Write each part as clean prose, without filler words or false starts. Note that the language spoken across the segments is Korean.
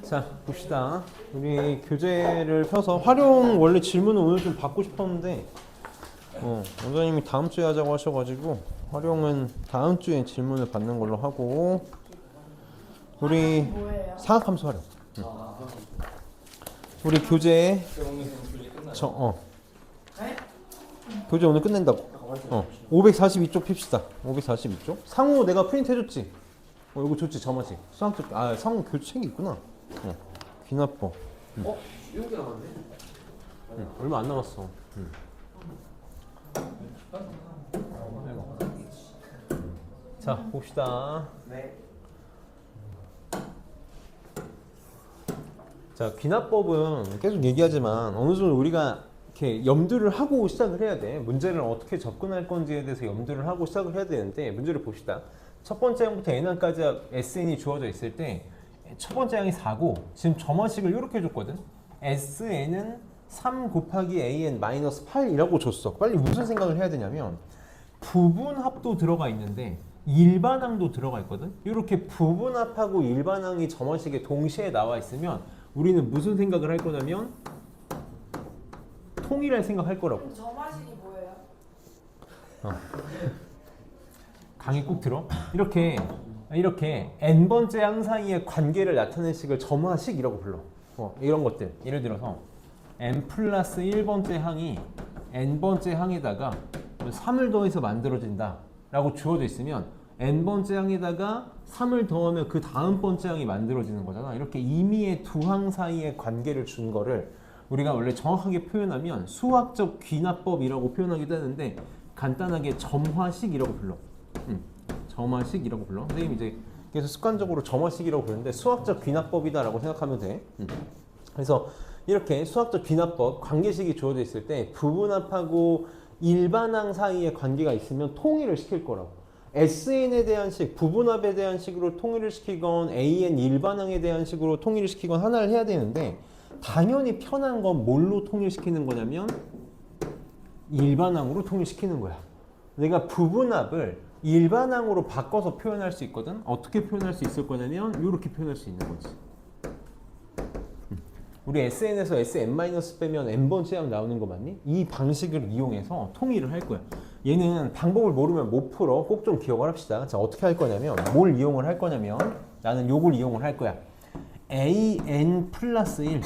자, 봅시다. 우리 교재를 펴서 활용 원래 질문은 오늘 좀 받고 싶었는데 원장님이 다음 주에 하자고 하셔가지고 활용은 다음 주에 질문을 받는 걸로 하고 우리 뭐예요? 사각함수 활용. 우리 교재 교재 오늘 끝낸다고. 542쪽 핍시다. 542쪽. 상호 내가 프린트 해줬지. 이거 좋지 점화식. 수학적 상호 교재 책이 있구나. 귀납법. 이런 게 나왔네. 얼마 안 남았어. 자 봅시다. 네. 자 귀납법은 계속 얘기하지만 어느 정도 우리가 이렇게 염두를 하고 시작을 해야 돼. 문제를 어떻게 접근할 건지에 대해서 염두를 하고 시작을 해야 되는데 문제를 봅시다. 첫 번째 항부터 n항까지 SN이 주어져 있을 때 첫 번째 항이 4고 지금 점화식을 이렇게 줬거든. SN은 3 곱하기 AN 마이너스 8이라고 줬어. 빨리 무슨 생각을 해야 되냐면 부분합도 들어가 있는데 일반항도 들어가 있거든. 이렇게 부분합하고 일반항이 점화식에 동시에 나와 있으면 우리는 무슨 생각을 할 거냐면 통일할 생각할 거라고. 그럼 점화식이 뭐예요? 강의 꼭 들어. 이렇게 n번째 항 사이의 관계를 나타낸 식을 점화식이라고 불러. 이런 것들. 예를 들어서 n 플러스 1번째 항이 n번째 항에다가 3을 더해서 만들어진다 라고 주어져 있으면 n번째 항에다가 3을 더하면 그 다음 번째 항이 만들어지는 거잖아. 이렇게 임의의 두 항 사이의 관계를 준 거를 우리가 원래 정확하게 표현하면 수학적 귀납법이라고 표현하기도 하는데 간단하게 점화식이라고 불러. 점화식이라고 불러. 선생님이 이제 그래서 습관적으로 점화식이라고 부르는데 수학적 귀납법이다라고 생각하면 돼. 그래서 이렇게 수학적 귀납법 관계식이 주어져 있을 때 부분합하고 일반항 사이의 관계가 있으면 통일을 시킬 거라고. SN에 대한 식, 부분합에 대한 식으로 통일을 시키건 AN 일반항에 대한 식으로 통일을 시키건 하나를 해야 되는데 당연히 편한 건 뭘로 통일시키는 거냐면 일반항으로 통일시키는 거야. 내가 부분합을 일반항으로 바꿔서 표현할 수 있거든. 어떻게 표현할 수 있을 거냐면 이렇게 표현할 수 있는 거지. 우리 SN에서 SN- 빼면 n번째 항 나오는 거 맞니? 이 방식을 이용해서 통일을 할 거야. 얘는 방법을 모르면 못 풀어. 꼭 좀 기억을 합시다. 자, 어떻게 할 거냐면 뭘 이용을 할 거냐면 나는 요걸 이용을 할 거야. AN 플러스 1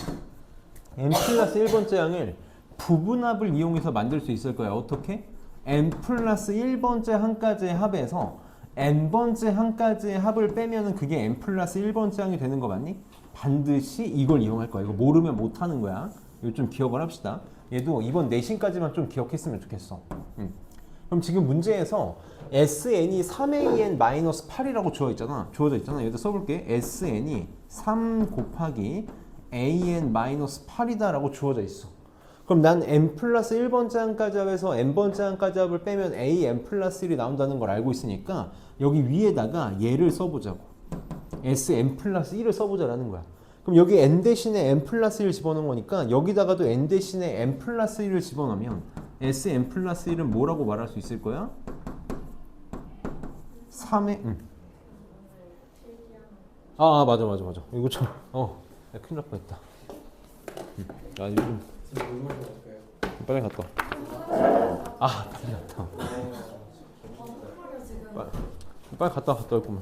n 플러스 1번째 항을 부분합을 이용해서 만들 수 있을 거야. 어떻게? n 플러스 1번째 항까지의 합에서 n번째 항까지의 합을 빼면은 그게 n 플러스 1번째 항이 되는 거 맞니? 반드시 이걸 이용할 거야. 이거 모르면 못 하는 거야. 이거 좀 기억을 합시다. 얘도 이번 내신까지만 좀 기억했으면 좋겠어. 그럼 지금 문제에서 SN이 3AN-8이라고 주어져 있잖아. 여기다 써볼게. SN이 3 곱하기 AN-8이다 라고 주어져 있어. 그럼 난 n 플러스 1번째 항까지 합에서 n번째 항까지 합을 빼면 an 플러스 1이 나온다는 걸 알고 있으니까 여기 위에다가 얘를 써보자고. sn 플러스 1을 써보자라는 거야. 그럼 여기 n 대신에 n 플러스 1 집어넣은 거니까 여기다가도 n 대신에 n 플러스 1을 집어넣으면 sn 플러스 1은 뭐라고 말할 수 있을 거야? 3의 맞아. 이거 좀 큰일 날 뻔했다. 요즘 빨리 갔다 와. 빨리 갔다 와. 빨리 갔다 올 거면.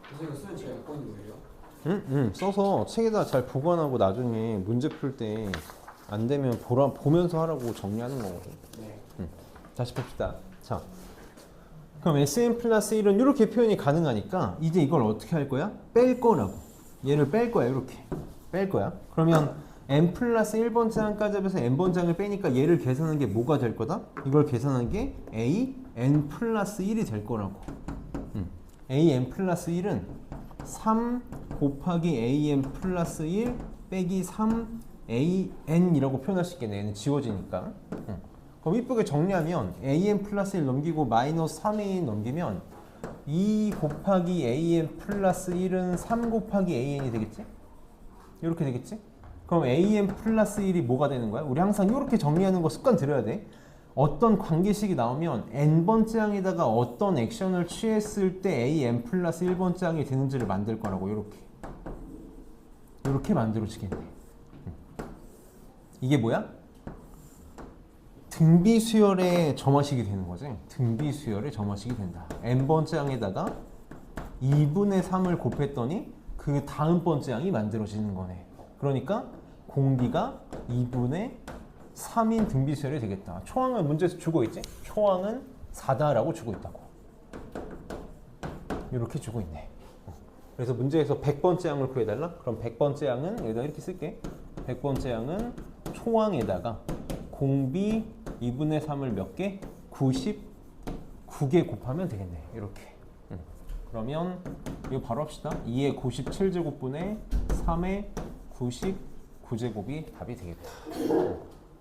선생님 수면 제가 갖고 있는 거예요? 써서 책에다 잘 보관하고 나중에 문제 풀 때 안 되면 보면서 하라고 정리하는 거거든. 네. 다시 봅시다. 자, 그럼 SN 플러스 1은 이렇게 표현이 가능하니까 이제 이걸 어떻게 할 거야? 뺄 거라고. 얘를 뺄 거야. 이렇게 뺄 거야. 그러면 n 플러스 1번째 항까지 합해서 n번째 항을 빼니까 얘를 계산한 게 뭐가 될 거다? 이걸 계산한 게 a n 플러스 1이 될 거라고. an 플러스 1은 3 곱하기 an 플러스 1 빼기 3an이라고 표현할 수 있겠네. 얘는 지워지니까. 그럼 이쁘게 정리하면 an 플러스 1 넘기고 마이너스 3an 넘기면 2 곱하기 an 플러스 1은 3 곱하기 an이 되겠지? 이렇게 되겠지? 그럼 an 플러스 1이 뭐가 되는 거야? 우리 항상 이렇게 정리하는 거 습관 들여야 돼. 어떤 관계식이 나오면 n번째 항에다가 어떤 액션을 취했을 때 an 플러스 1번째 항이 되는지를 만들 거라고. 이렇게 만들어지겠네. 이게 뭐야? 등비수열의 점화식이 되는 거지. 등비수열의 점화식이 된다. n번째 항에다가 2분의 3을 곱했더니 그 다음 번째 항이 만들어지는 거네. 그러니까 공비가 2분의 3인 등비수열이 되겠다. 초항은 문제에서 주고 있지? 초항은 4다라고 주고 있다고. 이렇게 주고 있네. 그래서 문제에서 100번째 항을 구해달라? 그럼 100번째 항은 여기다 이렇게 쓸게. 100번째 항은 초항에다가 공비 2분의 3을 몇 개? 99개 곱하면 되겠네. 이렇게. 그러면 이거 바로 합시다. 2의 97제곱분의 3의 99제곱이 답이 되겠다.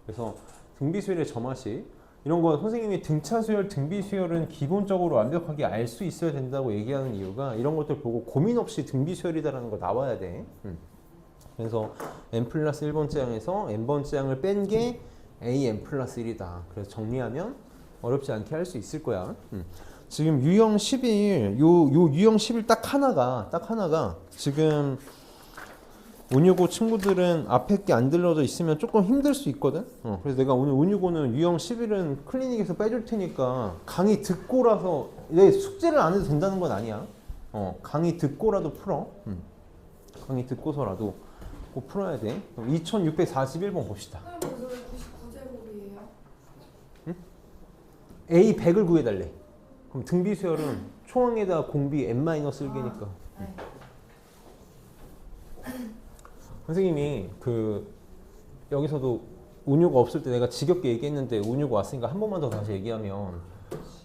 그래서 등비수열의 점화식 이런 거 선생님이 등차수열, 등비수열은 기본적으로 완벽하게 알 수 있어야 된다고 얘기하는 이유가 이런 것들 보고 고민 없이 등비수열이다라는 거 나와야 돼. 그래서 n 플러스 1번째 항에서 n번째 항을 뺀 게 an 플러스 1이다. 그래서 정리하면 어렵지 않게 할 수 있을 거야. 지금 유형 11, 요 유형 11 딱 하나가 지금 운유고 친구들은 앞에 게 안 들러져 있으면 조금 힘들 수 있거든. 그래서 내가 오늘 운유고는 유형 11은 클리닉에서 빼줄 테니까 강의 듣고라서 내 숙제를 안 해도 된다는 건 아니야. 강의 듣고라도 풀어. 강의 듣고서라도 꼭 풀어야 돼. 2641번 봅시다. 선생님, 왜 99제곱이에요? A 100을 구해달래. 그럼 등비수열은 초항에다 공비 n-1개니까. 네. 선생님이 여기서도 운유가 없을 때 내가 지겹게 얘기했는데 운유가 왔으니까 한 번만 더 다시 얘기하면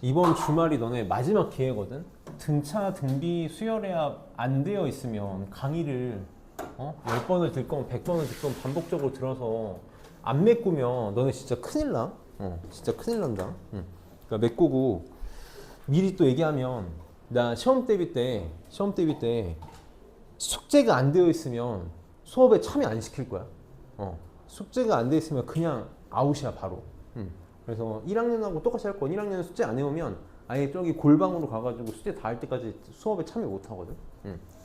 이번 주말이 너네 마지막 기회거든. 등차 등비 수열해야 안 되어 있으면 강의를 10번을 듣건 100번을 듣건 반복적으로 들어서 안 메꾸면 너네 진짜 큰일 나. 진짜 큰일 난다. 그러니까 메꾸고 미리 또 얘기하면 나 시험 대비 때 숙제가 안 되어 있으면 수업에 참여 안 시킬 거야. 숙제가 안 돼 있으면 그냥 아웃이야 바로. 그래서 1학년하고 똑같이 할 건 1학년은 숙제 안 해오면 아예 저기 골방으로 가가지고 숙제 다 할 때까지 수업에 참여 못 하거든.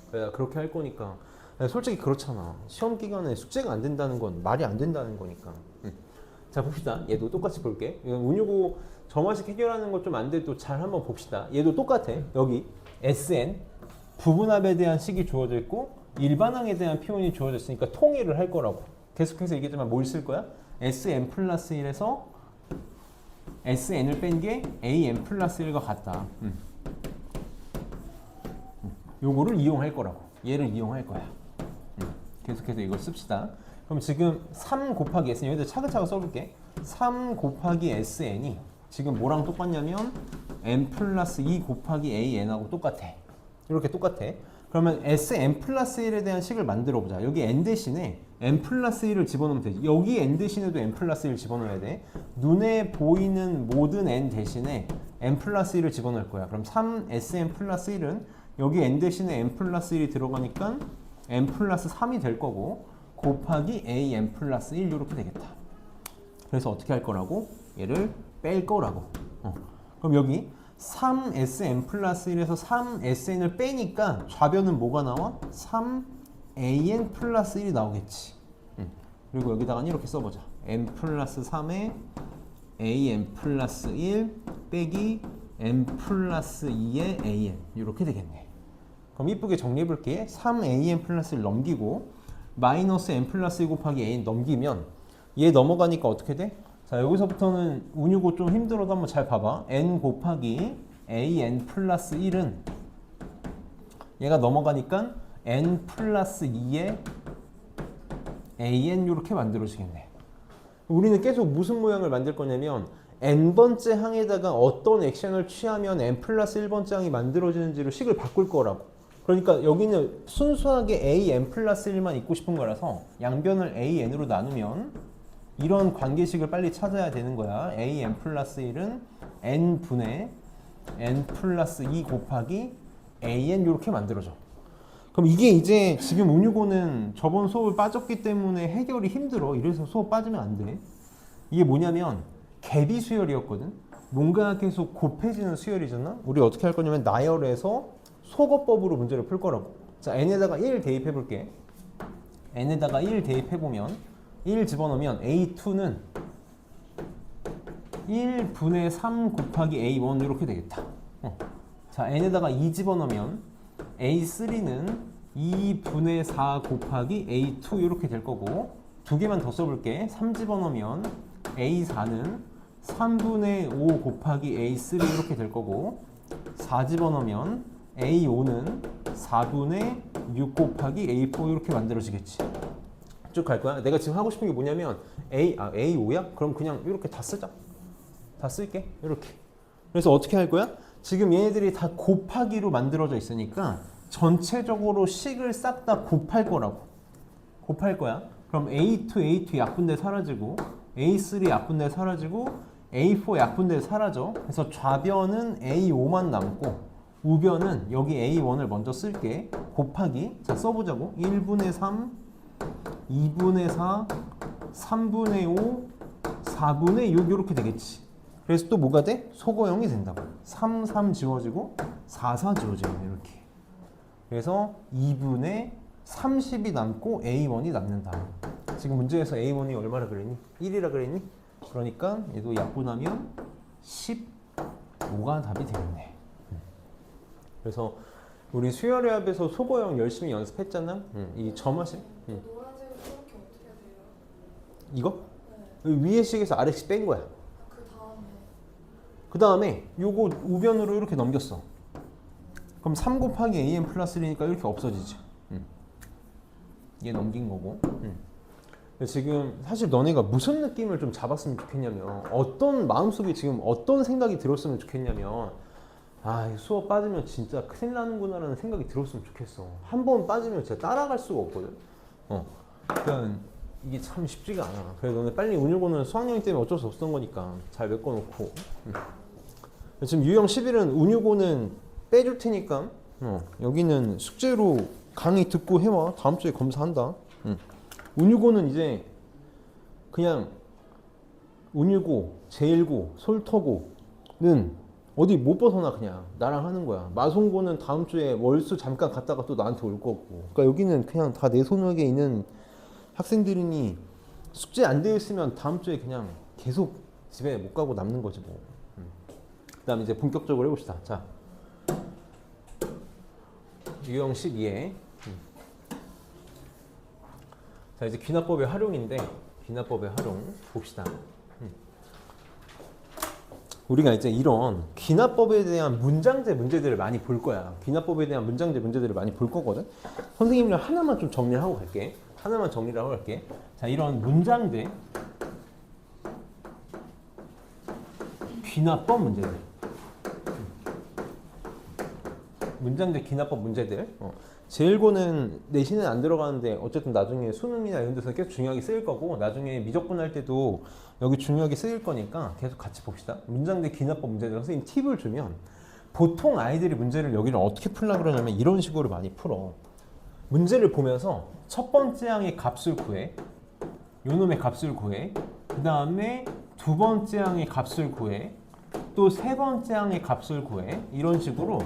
그래서 그렇게 할 거니까. 솔직히 그렇잖아. 시험 기간에 숙제가 안 된다는 건 말이 안 된다는 거니까. 자 봅시다. 얘도 똑같이 볼게. 운유고 점화식 해결하는 거 좀 안 돼도 잘 한번 봅시다. 얘도 똑같아. 여기 SN 부분합에 대한 식이 주어져 있고 일반항에 대한 표현이 주어져 있으니까 통일을 할 거라고. 계속해서 얘기하지만 뭘 쓸 거야? SN 플러스 1에서 SN을 뺀 게 AN 플러스 1과 같다. 요거를 이용할 거라고. 얘를 이용할 거야. 계속해서 이걸 씁시다. 그럼 지금 3 곱하기 SN 여기다 차근차근 써볼게. 3 곱하기 SN이 지금 뭐랑 똑같냐면 n 플러스 2 곱하기 AN하고 똑같아. 이렇게 똑같아. 그러면 SN 플러스 1에 대한 식을 만들어 보자. 여기 n 대신에 n 플러스 1을 집어넣으면 되지. 여기 n 대신에도 n 플러스 1을 집어넣어야 돼. 눈에 보이는 모든 n 대신에 n 플러스 1을 집어넣을 거야. 그럼 3SN 플러스 1은 여기 n 대신에 n 플러스 1이 들어가니까 n 플러스 3이 될 거고 곱하기 AN 플러스 1 이렇게 되겠다. 그래서 어떻게 할 거라고? 얘를 뺄 거라고. 그럼 여기 3SN 플러스 1에서 3SN을 빼니까 좌변은 뭐가 나와? 3AN 플러스 1이 나오겠지. 그리고 여기다가 이렇게 써보자. n 플러스 3에 AN 플러스 1 빼기 n 플러스 2의 AN 이렇게 되겠네. 그럼 이쁘게 정리해볼게. 3AN 플러스 1 넘기고 마이너스 n 플러스 1 곱하기 AN 넘기면 얘 넘어가니까 어떻게 돼? 자 여기서부터는 운유고 좀 힘들어도 한번 잘 봐봐. n 곱하기 an 플러스 1은 얘가 넘어가니까 n 플러스 2의 an 이렇게 만들어지겠네. 우리는 계속 무슨 모양을 만들 거냐면 n번째 항에다가 어떤 액션을 취하면 n 플러스 1번째 항이 만들어지는지로 식을 바꿀 거라고. 그러니까 여기는 순수하게 a n 플러스 1만 있고 싶은 거라서 양변을 a n으로 나누면 이런 관계식을 빨리 찾아야 되는 거야. a n 플러스 1은 n분의 n 플러스 2 곱하기 a n 이렇게 만들어져. 그럼 이게 이제 지금 운유고는 저번 수업을 빠졌기 때문에 해결이 힘들어. 이래서 수업 빠지면 안 돼. 이게 뭐냐면 갭이 수열이었거든. 뭔가 계속 곱해지는 수열이잖아. 우리 어떻게 할 거냐면 나열해서 소거법으로 문제를 풀 거라고. 자, n에다가 1 대입해 볼게. n에다가 1 대입해 보면 1 집어넣으면 a2는 1분의 3 곱하기 a1 이렇게 되겠다. 자, n에다가 2 집어넣으면 a3는 2분의 4 곱하기 a2 이렇게 될 거고, 두 개만 더 써볼게. 3 집어넣으면 a4는 3분의 5 곱하기 a3 이렇게 될 거고, 4 집어넣으면 a5는 4분의 6 곱하기 a4 이렇게 만들어지겠지. 쭉 갈 거야. 내가 지금 하고 싶은 게 뭐냐면 a5야? 그럼 그냥 이렇게 다 쓰자. 다 쓸게. 이렇게. 그래서 어떻게 할 거야? 지금 얘네들이 다 곱하기로 만들어져 있으니까 전체적으로 식을 싹 다 곱할 거라고. 곱할 거야. 그럼 A2 약분대 사라지고, A3 약분대 사라지고, A4 약분대 사라져. 그래서 좌변은 A5만 남고, 우변은 여기 A1을 먼저 쓸게. 곱하기. 자, 써보자고. 1분의 3, 2분의 4, 3분의 5, 4분의 6 이렇게 되겠지. 그래서 또 뭐가 돼? 소거형이 된다고. 3, 3 지워지고 4, 4 지워지고 이렇게. 그래서 2분의 30이 남고 A1이 남는다. 지금 문제에서 A1이 얼마라 그랬니? 1이라 그랬니? 그러니까 얘도 약분하면 15가 답이 되겠네. 그래서 우리 수열회합에서 소거형 열심히 연습했잖아. 이 점화식. 노란색을 저렇게 어떻게 해야 돼요? 이거? 네. 위에 식에서 아래식 뺀 거야. 그 다음에 그 다음에 요거 우변으로 이렇게 넘겼어. 그럼 3 곱하기 an 플러스 1이니까 이렇게 없어지지. 얘 넘긴 거고. 지금 사실 너네가 무슨 느낌을 좀 잡았으면 좋겠냐면, 어떤 마음속에 지금 어떤 생각이 들었으면 좋겠냐면, 아, 수업 빠지면 진짜 큰일 나는구나라는 생각이 들었으면 좋겠어. 한 번 빠지면 진짜 따라갈 수가 없거든. 그러니까 이게 참 쉽지가 않아. 그래서 너네 빨리 운율고는 수학여행 때문에 어쩔 수 없었던 거니까 잘 메꿔놓고. 지금 유형 11은 운율고는 빼줄 테니까 여기는 숙제로 강의 듣고 해와. 다음 주에 검사한다. 운율고는 이제 그냥 운율고, 제1고, 솔터고는 어디 못 벗어나. 그냥 나랑 하는 거야. 마송고는 다음 주에 월수 잠깐 갔다가 또 나한테 올 거고. 그러니까 여기는 그냥 다 내 손역에 있는 학생들이니 숙제 안 되어 있으면 다음 주에 그냥 계속 집에 못 가고 남는 거지 뭐. 그 다음 이제 본격적으로 해봅시다. 자, 유형 12에 자, 이제 귀납법의 활용인데, 귀납법의 활용 봅시다. 우리가 이제 이런 귀납법에 대한 문장제 문제들을 많이 볼 거야. 귀납법에 대한 문장제 문제들을 많이 볼 거거든. 선생님이랑 하나만 좀 정리를 하고 갈게. 하나만 정리를 하고 갈게. 자, 이런 문장제 귀납법 문제들. 문장제 귀납법 문제들. 제1고는 내신은 안 들어가는데 어쨌든 나중에 수능이나 이런 데서 계속 중요하게 쓰일 거고, 나중에 미적분 할 때도 여기 중요하게 쓰일 거니까 계속 같이 봅시다. 문장제 귀납법 문제들 선생님 팁을 주면, 보통 아이들이 문제를 여기를 어떻게 풀려고 그러냐면 이런 식으로 많이 풀어. 문제를 보면서 첫 번째 항의 값을 구해. 요놈의 값을 구해. 그 다음에 두 번째 항의 값을 구해. 또 세 번째 항의 값을 구해. 이런 식으로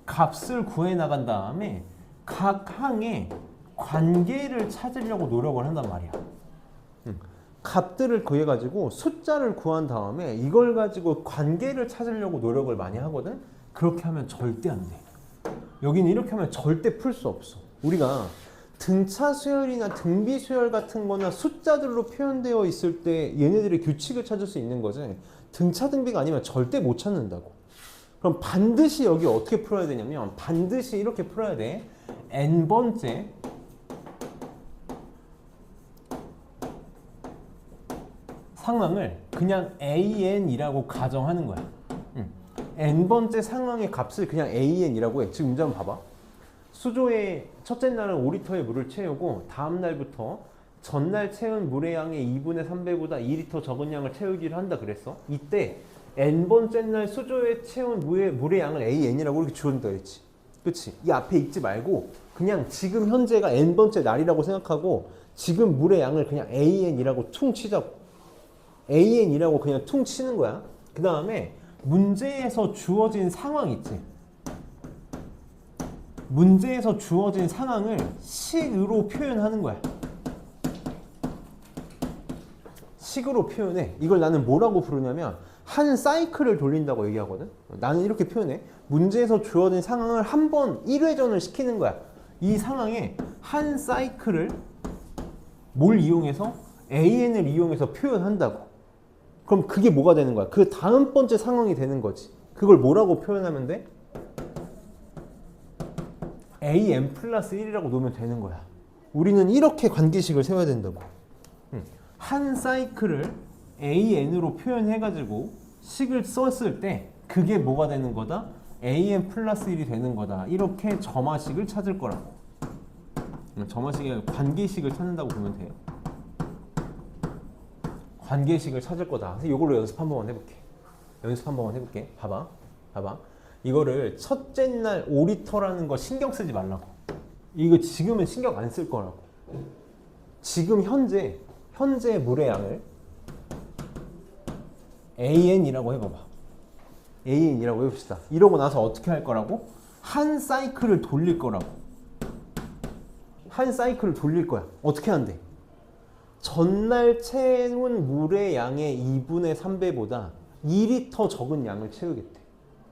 값을 구해 나간 다음에 각 항의 관계를 찾으려고 노력을 한단 말이야. 값들을 구해가지고 숫자를 구한 다음에 이걸 가지고 관계를 찾으려고 노력을 많이 하거든. 그렇게 하면 절대 안 돼. 여기는 이렇게 하면 절대 풀 수 없어. 우리가 등차 수열이나 등비 수열 같은 거나 숫자들로 표현되어 있을 때 얘네들의 규칙을 찾을 수 있는 거지, 등차 등비가 아니면 절대 못 찾는다고. 그럼 반드시 여기 어떻게 풀어야 되냐면, 반드시 이렇게 풀어야 돼. n번째 상황을 그냥 AN이라고 가정하는 거야. n번째 상황의 값을 그냥 AN이라고 해. 지금 문제 한번 봐봐. 수조의 첫째 날은 5리터의 물을 채우고 다음 날부터 전날 채운 물의 양의 2분의 3배보다 2리터 적은 양을 채우기를 한다 그랬어. 이때 n번째 날 수조에 채운 물의 양을 AN이라고 이렇게 주어진다 그랬지. 그치? 이 앞에 읽지 말고 그냥 지금 현재가 n번째 날이라고 생각하고 지금 물의 양을 그냥 AN이라고 퉁 치자고. AN이라고 그냥 퉁 치는 거야. 그 다음에 문제에서 주어진 상황 있지. 문제에서 주어진 상황을 식으로 표현하는 거야. 식으로 표현해. 이걸 나는 뭐라고 부르냐면 한 사이클을 돌린다고 얘기하거든. 나는 이렇게 표현해. 문제에서 주어진 상황을 한 번 1회전을 시키는 거야. 이 상황에 한 사이클을 뭘 이용해서? AN을 이용해서 표현한다고. 그럼 그게 뭐가 되는 거야? 그 다음 번째 상황이 되는 거지. 그걸 뭐라고 표현하면 돼? AN 플러스 1이라고 놓으면 되는 거야. 우리는 이렇게 관계식을 세워야 된다고. 한 사이클을 AN으로 표현해가지고 식을 썼을 때 그게 뭐가 되는 거다? AN 플러스 1이 되는 거다. 이렇게 점화식을 찾을 거라고. 점화식의 관계식을 찾는다고 보면 돼요. 관계식을 찾을 거다. 그래서 이걸로 연습 한 번만 해볼게. 연습 한 번만 해볼게. 봐봐. 이거를 첫째 날 5리터라는 거 신경 쓰지 말라고. 이거 지금은 신경 안 쓸 거라고. 지금 현재 물의 양을 AN이라고 해봐봐. AN이라고 해봅시다. 이러고 나서 어떻게 할 거라고? 한 사이클을 돌릴 거라고. 한 사이클을 돌릴 거야. 어떻게 한대? 전날 채운 물의 양의 2분의 3배보다 2리터 적은 양을 채우겠대.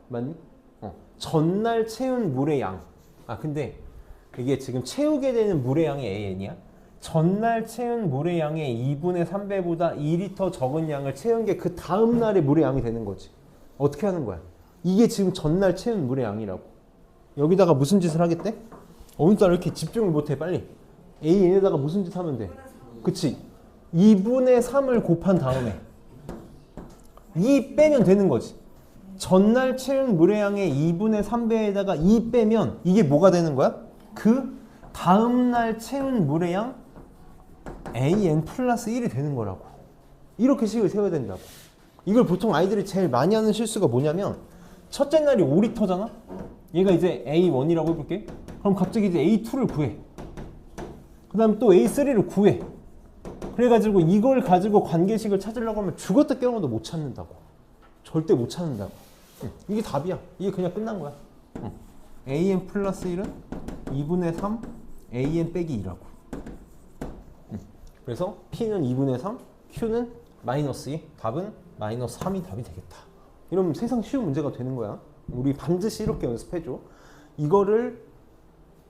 맞니? 전날 채운 물의 양. 근데 이게 지금 채우게 되는 물의 양이 AN이야? 전날 채운 물의 양의 2분의 3배보다 2리터 적은 양을 채운 게 그 다음 날의 물의 양이 되는 거지. 어떻게 하는 거야? 이게 지금 전날 채운 물의 양이라고. 여기다가 무슨 짓을 하겠대? 오늘따라 이렇게 집중을 못해 빨리. AN에다가 무슨 짓 하면 돼? 그치? 2분의 3을 곱한 다음에 2 빼면 되는 거지. 전날 채운 물의 양의 2분의 3배에다가 2 빼면 이게 뭐가 되는 거야? 그 다음날 채운 물의 양 AN 플러스 1이 되는 거라고. 이렇게 식을 세워야 된다고. 이걸 보통 아이들이 제일 많이 하는 실수가 뭐냐면 첫째 날이 5리터잖아? 얘가 이제 A1이라고 해볼게. 그럼 갑자기 이제 A2를 구해. 그 다음에 또 A3를 구해. 그래가지고 이걸 가지고 관계식을 찾으려고 하면 죽었다 깨어나도 못 찾는다고. 절대 못 찾는다고. 이게 답이야. 이게 그냥 끝난 거야. AN 플러스 1은 2분의 3 AN 빼기 2라고. 그래서 P는 2분의 3, Q는 마이너스 2. 답은 마이너스 3이 답이 되겠다. 이러면 세상 쉬운 문제가 되는 거야. 우리 반드시 이렇게 연습해줘. 이거를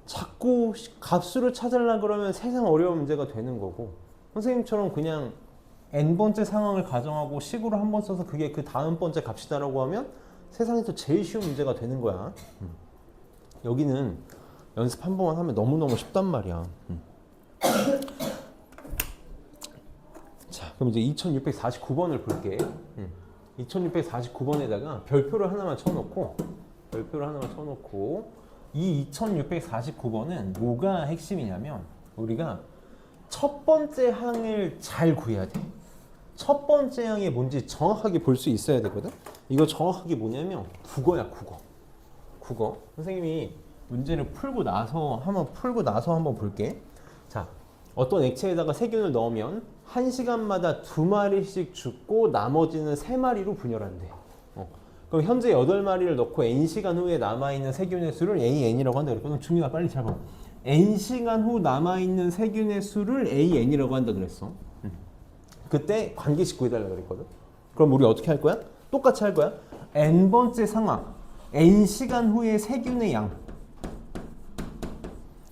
자꾸 값수를 찾으려고 그러면 세상 어려운 문제가 되는 거고, 선생님처럼 그냥 n번째 상황을 가정하고 식으로 한 번 써서 그게 그 다음 번째 값이다라고 하면 세상에서 제일 쉬운 문제가 되는 거야. 여기는 연습 한 번만 하면 너무너무 쉽단 말이야. 자, 그럼 이제 2649번을 볼게. 2649번에다가 별표를 하나만 쳐놓고 이 2649번은 뭐가 핵심이냐면 우리가 첫 번째 항을 잘 구해야 돼. 첫 번째 항이 뭔지 정확하게 볼 수 있어야 되거든. 이거 정확하게 뭐냐면 국어야, 국어. 선생님이 문제를 풀고 나서 한번 볼게. 자, 어떤 액체에다가 세균을 넣으면 1시간마다 2마리씩 죽고 나머지는 3마리로 분열한대. 그럼 현재 8마리를 넣고 n시간 후에 남아있는 세균의 수를 AN이라고 한다 그랬거든. 준이가 빨리 잘 봐. n시간 후 남아있는 세균의 수를 AN이라고 한다 그랬어. 그때 관계식 구해달라 그랬거든. 그럼 우리 어떻게 할 거야? 똑같이 할 거야. n번째 상황, n시간 후에 세균의 양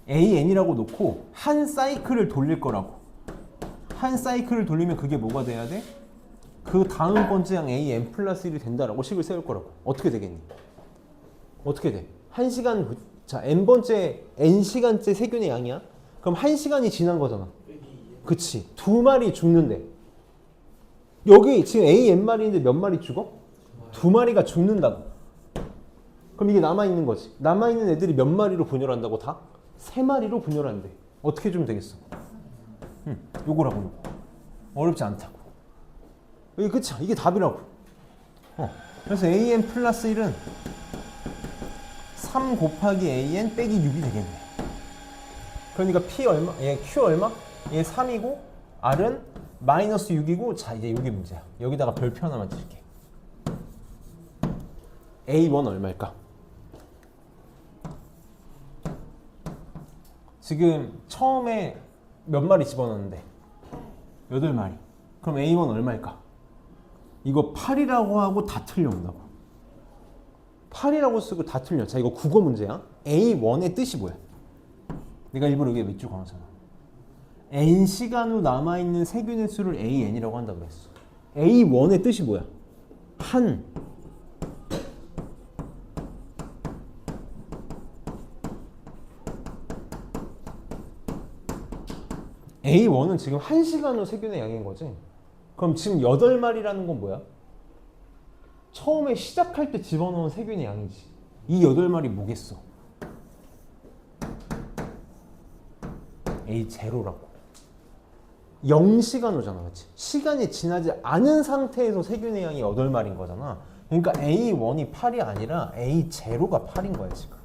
AN이라고 놓고 한 사이클을 돌릴 거라고. 한 사이클을 돌리면 그게 뭐가 돼야 돼? 그 다음 번째 양 AN 플러스 1이 된다라고 식을 세울 거라고. 어떻게 되겠니? 어떻게 돼? 1시간, 자, n시간째 세균의 양이야? 그럼 1시간이 지난 거잖아. 그치. 2마리 죽는데. 여기 지금 A n마리인데 몇 마리 죽어? 2마리가 죽는다고. 그럼 이게 남아있는 거지. 남아있는 애들이 몇 마리로 분열한다고 다? 3마리로 분열한대. 어떻게 해주면 되겠어? 요거라고 요거. 어렵지 않다고. 이게 그치? 이게 답이라고. 그래서 AN 플러스 1은 3 곱하기 AN 빼기 6이 되겠네. 그러니까 P 얼마? 얘 Q 얼마? 얘 3이고 R은 마이너스 6이고 자 이제 여기 문제야. 여기다가 별표 하나만 드릴게. A1 얼마일까? 지금 처음에 몇 마리 집어넣는데? 8마리. 그럼 A1 얼마일까? 이거 8이라고 하고 다 틀려온다고. 8이라고 쓰고 다 틀려. 자, 이거 국어 문제야. A1의 뜻이 뭐야? 내가 일부러 여기에 밑줄 그어놨잖아. n 시간 후 남아있는 세균의 수를 AN이라고 한다고 그랬어. A1의 뜻이 뭐야? 한. A1은 지금 1시간 후 세균의 양인 거지. 그럼 지금 8마리라는 건 뭐야? 처음에 시작할 때 집어넣은 세균의 양이지. 이 8마리 뭐겠어? A0라고. 0시간 후잖아, 그치? 시간이 지나지 않은 상태에서 세균의 양이 8마리인 거잖아. 그러니까 A1이 8이 아니라 A0가 8인 거야, 지금.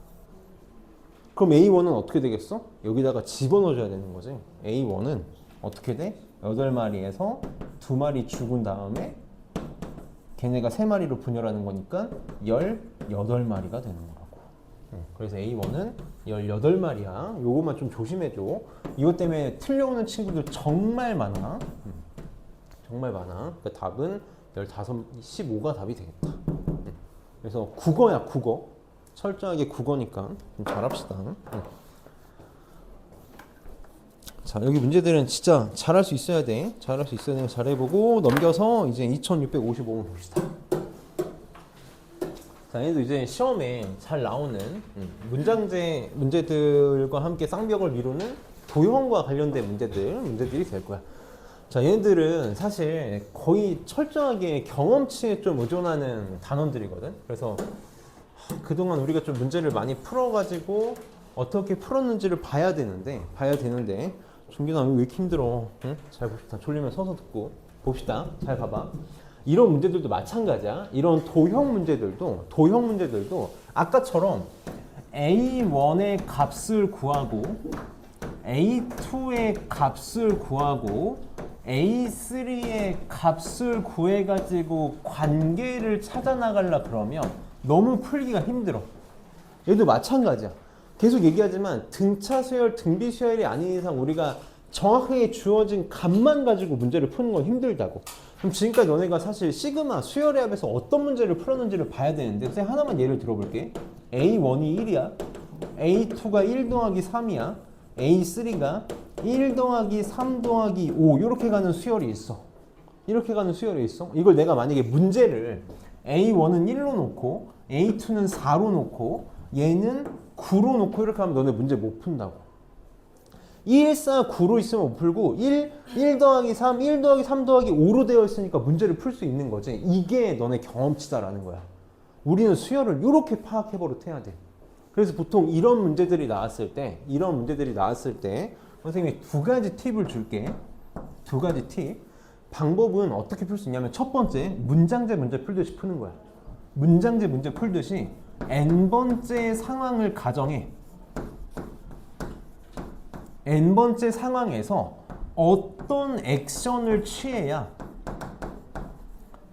그럼 A1은 어떻게 되겠어? 여기다가 집어넣어줘야 되는 거지. A1은 어떻게 돼? 8마리에서 2마리 죽은 다음에 걔네가 3마리로 분열하는 거니까 18마리가 되는 거라고. 그래서 A1은 18마리야. 요것만 좀 조심해줘. 이것 때문에 틀려오는 친구들 정말 많아. 정말 많아. 그러니까 답은 15가 답이 되겠다. 그래서 국어야, 국어. 철저하게 국어니까 좀 잘합시다. 자, 여기 문제들은 진짜 잘할 수 있어야 돼. 잘할 수 있어야 돼. 잘해보고 넘겨서 이제 2655번 봅시다. 자, 얘도 이제 시험에 잘 나오는 문장제 문제들과 함께 쌍벽을 이루는 도형과 관련된 문제들이 될 거야. 자, 얘네들은 사실 거의 철저하게 경험치에 좀 의존하는 단원들이거든. 그래서 그동안 우리가 좀 문제를 많이 풀어가지고 어떻게 풀었는지를 봐야 되는데 준기나 왜 이렇게 힘들어? 응? 잘 봅시다. 졸리면 서서 듣고 봅시다. 잘 봐봐. 이런 문제들도 마찬가지야. 이런 도형 문제들도 아까처럼 A1의 값을 구하고 A2의 값을 구하고 A3의 값을 구해가지고 관계를 찾아 나가려 그러면 너무 풀기가 힘들어. 얘도 마찬가지야. 계속 얘기하지만 등차 수열, 등비 수열이 아닌 이상 우리가 정확하게 주어진 값만 가지고 문제를 푸는 건 힘들다고. 그럼 지금까지 너네가 사실 시그마 수열의 합에서 어떤 문제를 풀었는지를 봐야 되는데 선생님 하나만 예를 들어볼게. A1이 1이야. A2가 1 더하기 3이야. A3가 1 더하기 3 더하기 5 이렇게 가는 수열이 있어. 이걸 내가 만약에 문제를 A1은 1로 놓고 A2는 4로 놓고 얘는 9로 놓고 이렇게 하면 너네 문제 못 푼다고. 1, 4, 9로 있으면 못 풀고 1 더하기 3, 1 더하기 3 더하기 5로 되어 있으니까 문제를 풀 수 있는 거지. 이게 너네 경험치다라는 거야. 우리는 수열을 이렇게 파악해버릇해야 돼. 그래서 보통 이런 문제들이 나왔을 때 선생님이 2가지 팁을 줄게. 2가지 팁. 방법은 어떻게 풀 수 있냐면 첫 번째, 문장제 문제 풀듯이 푸는 거야. 문장제 문제 풀듯이 n번째 상황을 가정해. n번째 상황에서 어떤 액션을 취해야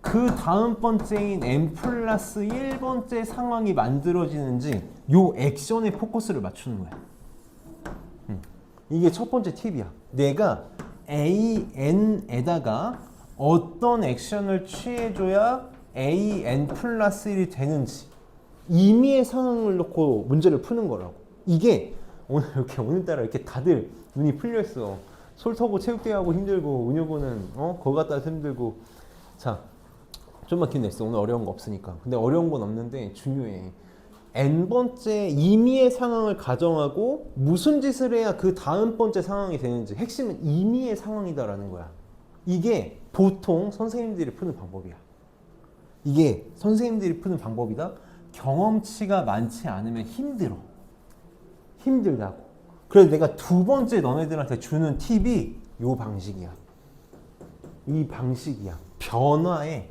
그 다음 번째인 n 플러스 1번째 상황이 만들어지는지 요 액션에 포커스를 맞추는 거야. 이게 첫 번째 팁이야. 내가 AN에다가 어떤 액션을 취해줘야 AN 플러스 1이 되는지 임의의 상황을 놓고 문제를 푸는 거라고. 이게 오늘따라 이렇게 다들 눈이 풀려있어. 솔터고 체육대회하고 힘들고 은효고는 그거 갖다 힘들고. 자, 좀만 기다렸어. 오늘 어려운 거 없으니까. 근데 어려운 건 없는데 중요해. n번째 임의의 상황을 가정하고 무슨 짓을 해야 그 다음 번째 상황이 되는지. 핵심은 임의의 상황이다라는 거야. 이게 보통 선생님들이 푸는 방법이야. 이게 선생님들이 푸는 방법이다. 경험치가 많지 않으면 힘들어. 힘들다고. 그래서 내가 두 번째 너네들한테 주는 팁이 이 방식이야. 이 방식이야. 변화에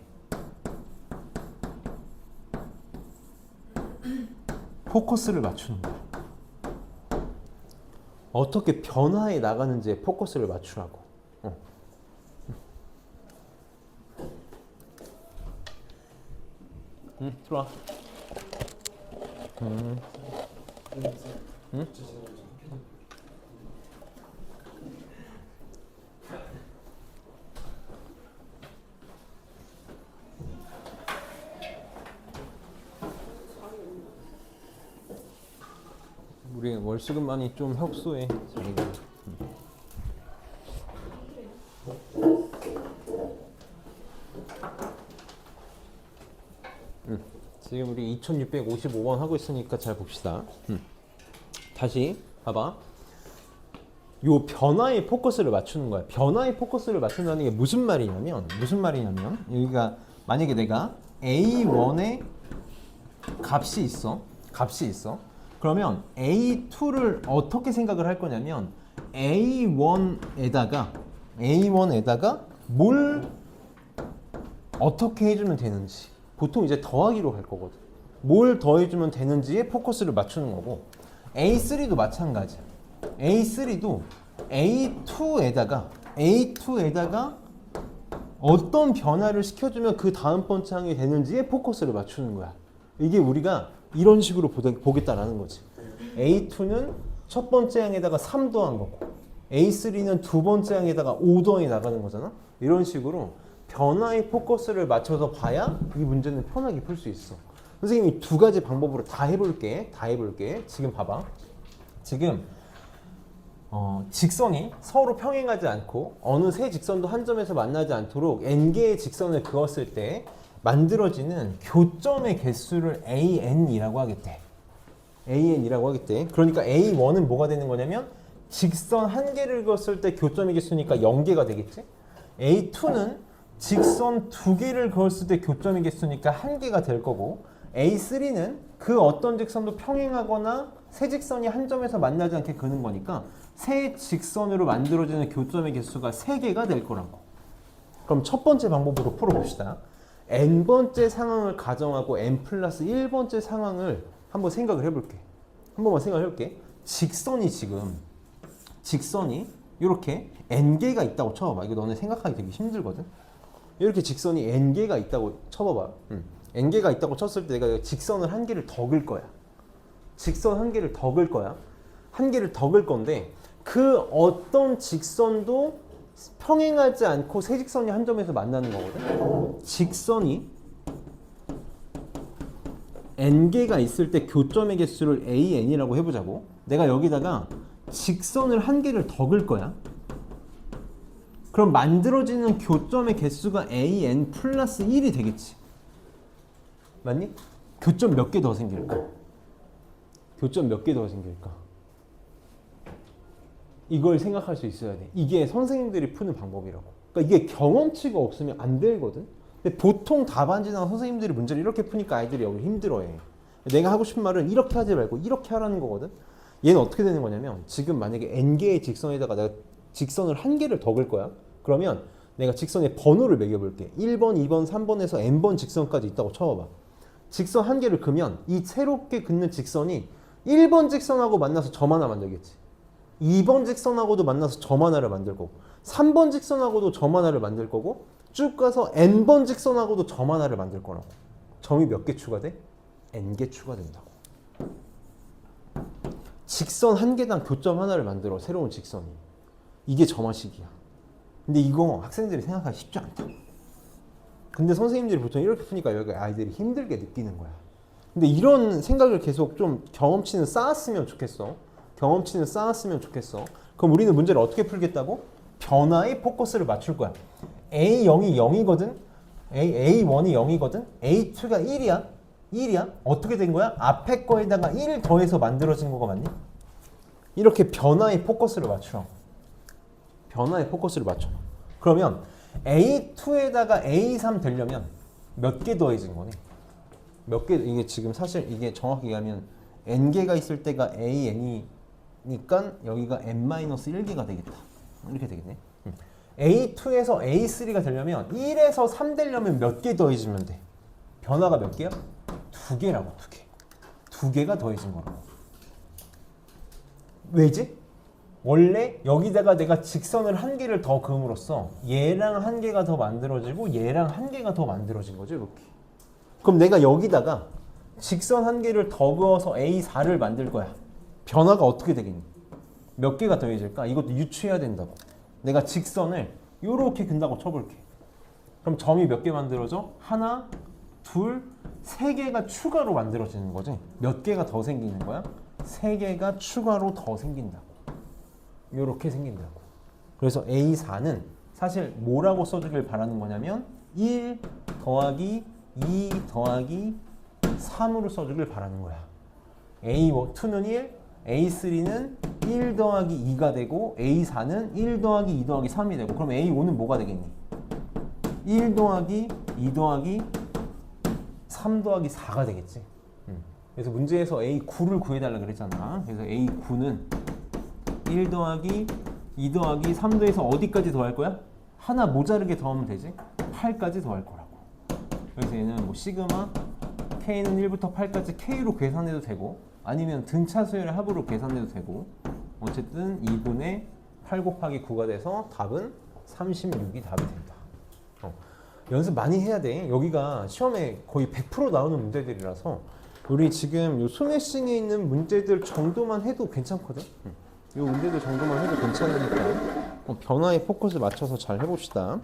포커스를 맞추는 거야. 어떻게 변화에 나가는지에 포커스를 맞추라고. 들어와. 응? 우리 월수금만이 좀 협소해. 자기가. 지금 우리 2655번 하고 있으니까 잘 봅시다. 다시 봐봐. 요 변화에 포커스를 맞추는 거야. 변화에 포커스를 맞춘다는 게 무슨 말이냐면 여기가 만약에 내가 A1의 값이 있어. 그러면 A2를 어떻게 생각을 할 거냐면 A1에다가 뭘 어떻게 해주면 되는지, 보통 이제 더하기로 갈 거거든. 뭘 더해주면 되는지에 포커스를 맞추는 거고, A3도 마찬가지야. A3도 A2에다가 어떤 변화를 시켜주면 그 다음 번째 항이 되는지에 포커스를 맞추는 거야. 이게 우리가 이런 식으로 보겠다라는 거지. A2는 첫 번째 항에다가 3 더한 거고, A3는 두 번째 항에다가 5 더해 나가는 거잖아. 이런 식으로 변화에 포커스를 맞춰서 봐야 이 문제는 편하게 풀 수 있어. 선생님이 두 가지 방법으로 다 해볼게. 지금 봐봐. 지금 직선이 서로 평행하지 않고 어느 세 직선도 한 점에서 만나지 않도록 n개의 직선을 그었을 때 만들어지는 교점의 개수를 an이라고 하겠대. 그러니까 A1은 뭐가 되는 거냐면 직선 한 개를 그었을 때 교점의 개수니까 0개가 되겠지. A2는 직선 두 개를 그었을 때 교점의 개수니까 1개가 될 거고, A3는 그 어떤 직선도 평행하거나 세 직선이 한 점에서 만나지 않게 그는 거니까 세 직선으로 만들어지는 교점의 개수가 3개가 될 거라고. 그럼 첫 번째 방법으로 풀어봅시다. n번째 상황을 가정하고 n 플러스 1번째 상황을 한번 생각을 해볼게. 직선이 이렇게 n개가 있다고 쳐봐봐. 이거 너네 생각하기 되게 힘들거든. 이렇게 직선이 n개가 있다고 쳐봐봐. n개가 있다고 쳤을 때 내가 직선을 한 개를 더 그을 거야. 한 개를 더 그을 건데 그 어떤 직선도 평행하지 않고 세 직선이 한 점에서 만나는 거거든. 직선이 n개가 있을 때 교점의 개수를 an이라고 해보자고. 내가 여기다가 직선을 한 개를 더 그을 거야. 그럼 만들어지는 교점의 개수가 an 플러스 1이 되겠지. 맞니? 교점 몇 개 더 생길까? 이걸 생각할 수 있어야 돼. 이게 선생님들이 푸는 방법이라고. 그러니까 이게 경험치가 없으면 안 되거든. 근데 보통 답안지나 선생님들이 문제를 이렇게 푸니까 아이들이 여기 힘들어해. 내가 하고 싶은 말은 이렇게 하지 말고 이렇게 하라는 거거든. 얘는 어떻게 되는 거냐면 지금 만약에 n개의 직선에다가 내가 직선을 한 개를 더 그을 거야. 그러면 내가 직선의 번호를 매겨볼게. 1번, 2번, 3번에서 n번 직선까지 있다고 쳐봐봐. 직선 한 개를 그으면 이 새롭게 긋는 직선이 1번 직선하고 만나서 점 하나 만들겠지. 2번 직선하고도 만나서 점 하나를 만들 거고, 3번 직선하고도 점 하나를 만들 거고, 쭉 가서 n번 직선하고도 점 하나를 만들 거라고. 점이 몇 개 추가돼? n개 추가된다고. 직선 한 개당 교점 하나를 만들어, 새로운 직선이. 이게 점화식이야. 근데 이거 학생들이 생각하기 쉽지 않다. 근데 선생님들이 보통 이렇게 푸니까 여기 아이들이 힘들게 느끼는 거야. 근데 이런 생각을 계속 좀 경험치는 쌓았으면 좋겠어. 그럼 우리는 문제를 어떻게 풀겠다고? 변화에 포커스를 맞출 거야. A0이 0이거든. A1이 0이거든. A2가 1이야. 어떻게 된 거야? 앞에 거에다가 1 더해서 만들어진 거가 맞니? 이렇게 변화에 포커스를 맞춰. 그러면 A2에다가 A3 되려면 몇 개 더해진 거네? 몇 개, 이게 지금 사실 이게 정확히 얘기하면 n개가 있을 때가 an이니까 여기가 n-1개가 되겠다. 이렇게 되겠네. A2에서 A3가 되려면 1에서 3 되려면 몇 개 더해지면 돼? 변화가 몇 개야? 2개라고, 2개. 2개가 더해진 거라고. 왜지? 원래 여기다가 내가 직선을 한 개를 더 그음으로써 얘랑 한 개가 더 만들어지고 얘랑 한 개가 더 만들어진 거죠, 이렇게. 그럼 내가 여기다가 직선 한 개를 더 그어서 A4를 만들 거야. 변화가 어떻게 되겠니? 몇 개가 더해질까? 이것도 유추해야 된다고. 내가 직선을 이렇게 근다고 쳐볼게. 그럼 점이 몇 개 만들어져? 하나, 둘, 세 개가 추가로 만들어지는 거지. 몇 개가 더 생기는 거야? 세 개가 추가로 더 생긴다고. 이렇게 생긴다고. 그래서 A4는 사실 뭐라고 써주길 바라는 거냐면 1 더하기 2 더하기 3으로 써주길 바라는 거야. A2는 1, A3는 1 더하기 2가 되고 A4는 1 더하기 2 더하기 3이 되고 그럼 A5는 뭐가 되겠니? 1 더하기 2 더하기 3 더하기 4가 되겠지. 그래서 문제에서 A9를 구해달라 그랬잖아. 그래서 A9는 1 더하기 2 더하기 3 더해서 어디까지 더할 거야? 하나 모자르게 더하면 되지. 8까지 더할 거라고. 그래서 얘는 뭐 시그마 K는 1부터 8까지 K로 계산해도 되고 아니면 등차 수열의 합으로 계산해도 되고 어쨌든 2분의 8 곱하기 9가 돼서 답은 36이 답이 된다. 연습 많이 해야 돼. 여기가 시험에 거의 100% 나오는 문제들이라서 우리 지금 요 스매싱에 있는 문제들 정도만 해도 괜찮거든. 이 문제들 정도만 해도 괜찮으니까 변화에 포커스 맞춰서 잘 해봅시다.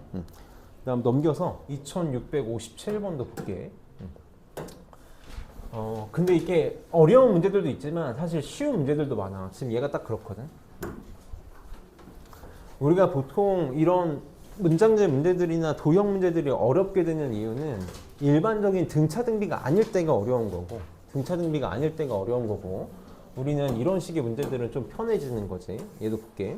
그다음 넘겨서 2657번도 볼게. 근데 이게 어려운 문제들도 있지만 사실 쉬운 문제들도 많아. 지금 얘가 딱 그렇거든. 우리가 보통 이런 문장제 문제들이나 도형 문제들이 어렵게 되는 이유는 일반적인 등차 등비가 아닐 때가 어려운 거고 등차 등비가 아닐 때가 어려운 거고 우리는 이런 식의 문제들은 좀 편해지는 거지. 얘도 볼게.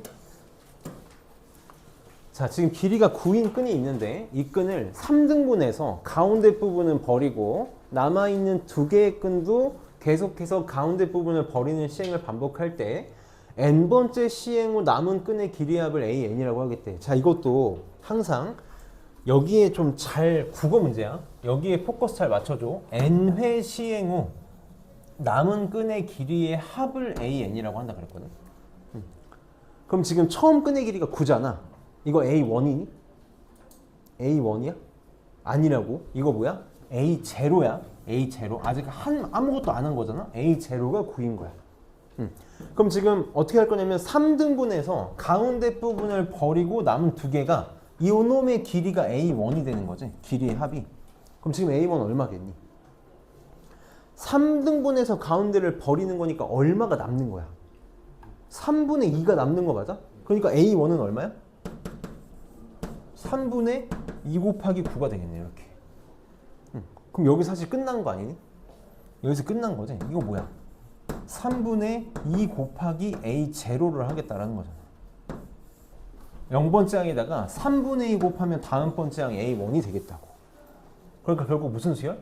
자, 지금 길이가 9인 끈이 있는데 이 끈을 3등분해서 가운데 부분은 버리고 남아있는 두 개의 끈도 계속해서 가운데 부분을 버리는 시행을 반복할 때 n번째 시행 후 남은 끈의 길이 합을 AN이라고 하겠대. 자, 이것도 항상 여기에 좀 잘 국어 문제야. 여기에 포커스 잘 맞춰줘. n회 시행 후 남은 끈의 길이의 합을 AN이라고 한다 그랬거든. 그럼 지금 처음 끈의 길이가 9잖아. 이거 A1이니? A1이야? 아니라고. 이거 뭐야? A0야. A0. 아직 아무것도 안 한 거잖아. A0가 9인 거야. 그럼 지금 어떻게 할 거냐면 3등분해서 가운데 부분을 버리고 남은 두 개가 이 놈의 길이가 A1이 되는 거지. 길이의 합이. 그럼 지금 A1 얼마겠니? 3등분해서 가운데를 버리는 거니까 얼마가 남는 거야? 3분의 2가 남는 거 맞아? 그러니까 A1은 얼마야? 3분의 2 곱하기 9가 되겠네. 이렇게. 그럼 여기 사실 끝난 거 아니니? 여기서 끝난 거지. 이거 뭐야? 3분의 2 곱하기 A0를 하겠다라는 거잖아. 0번째 항에다가 3분의 2 곱하면 다음 번째 항 A1이 되겠다고. 그러니까 결국 무슨 수열?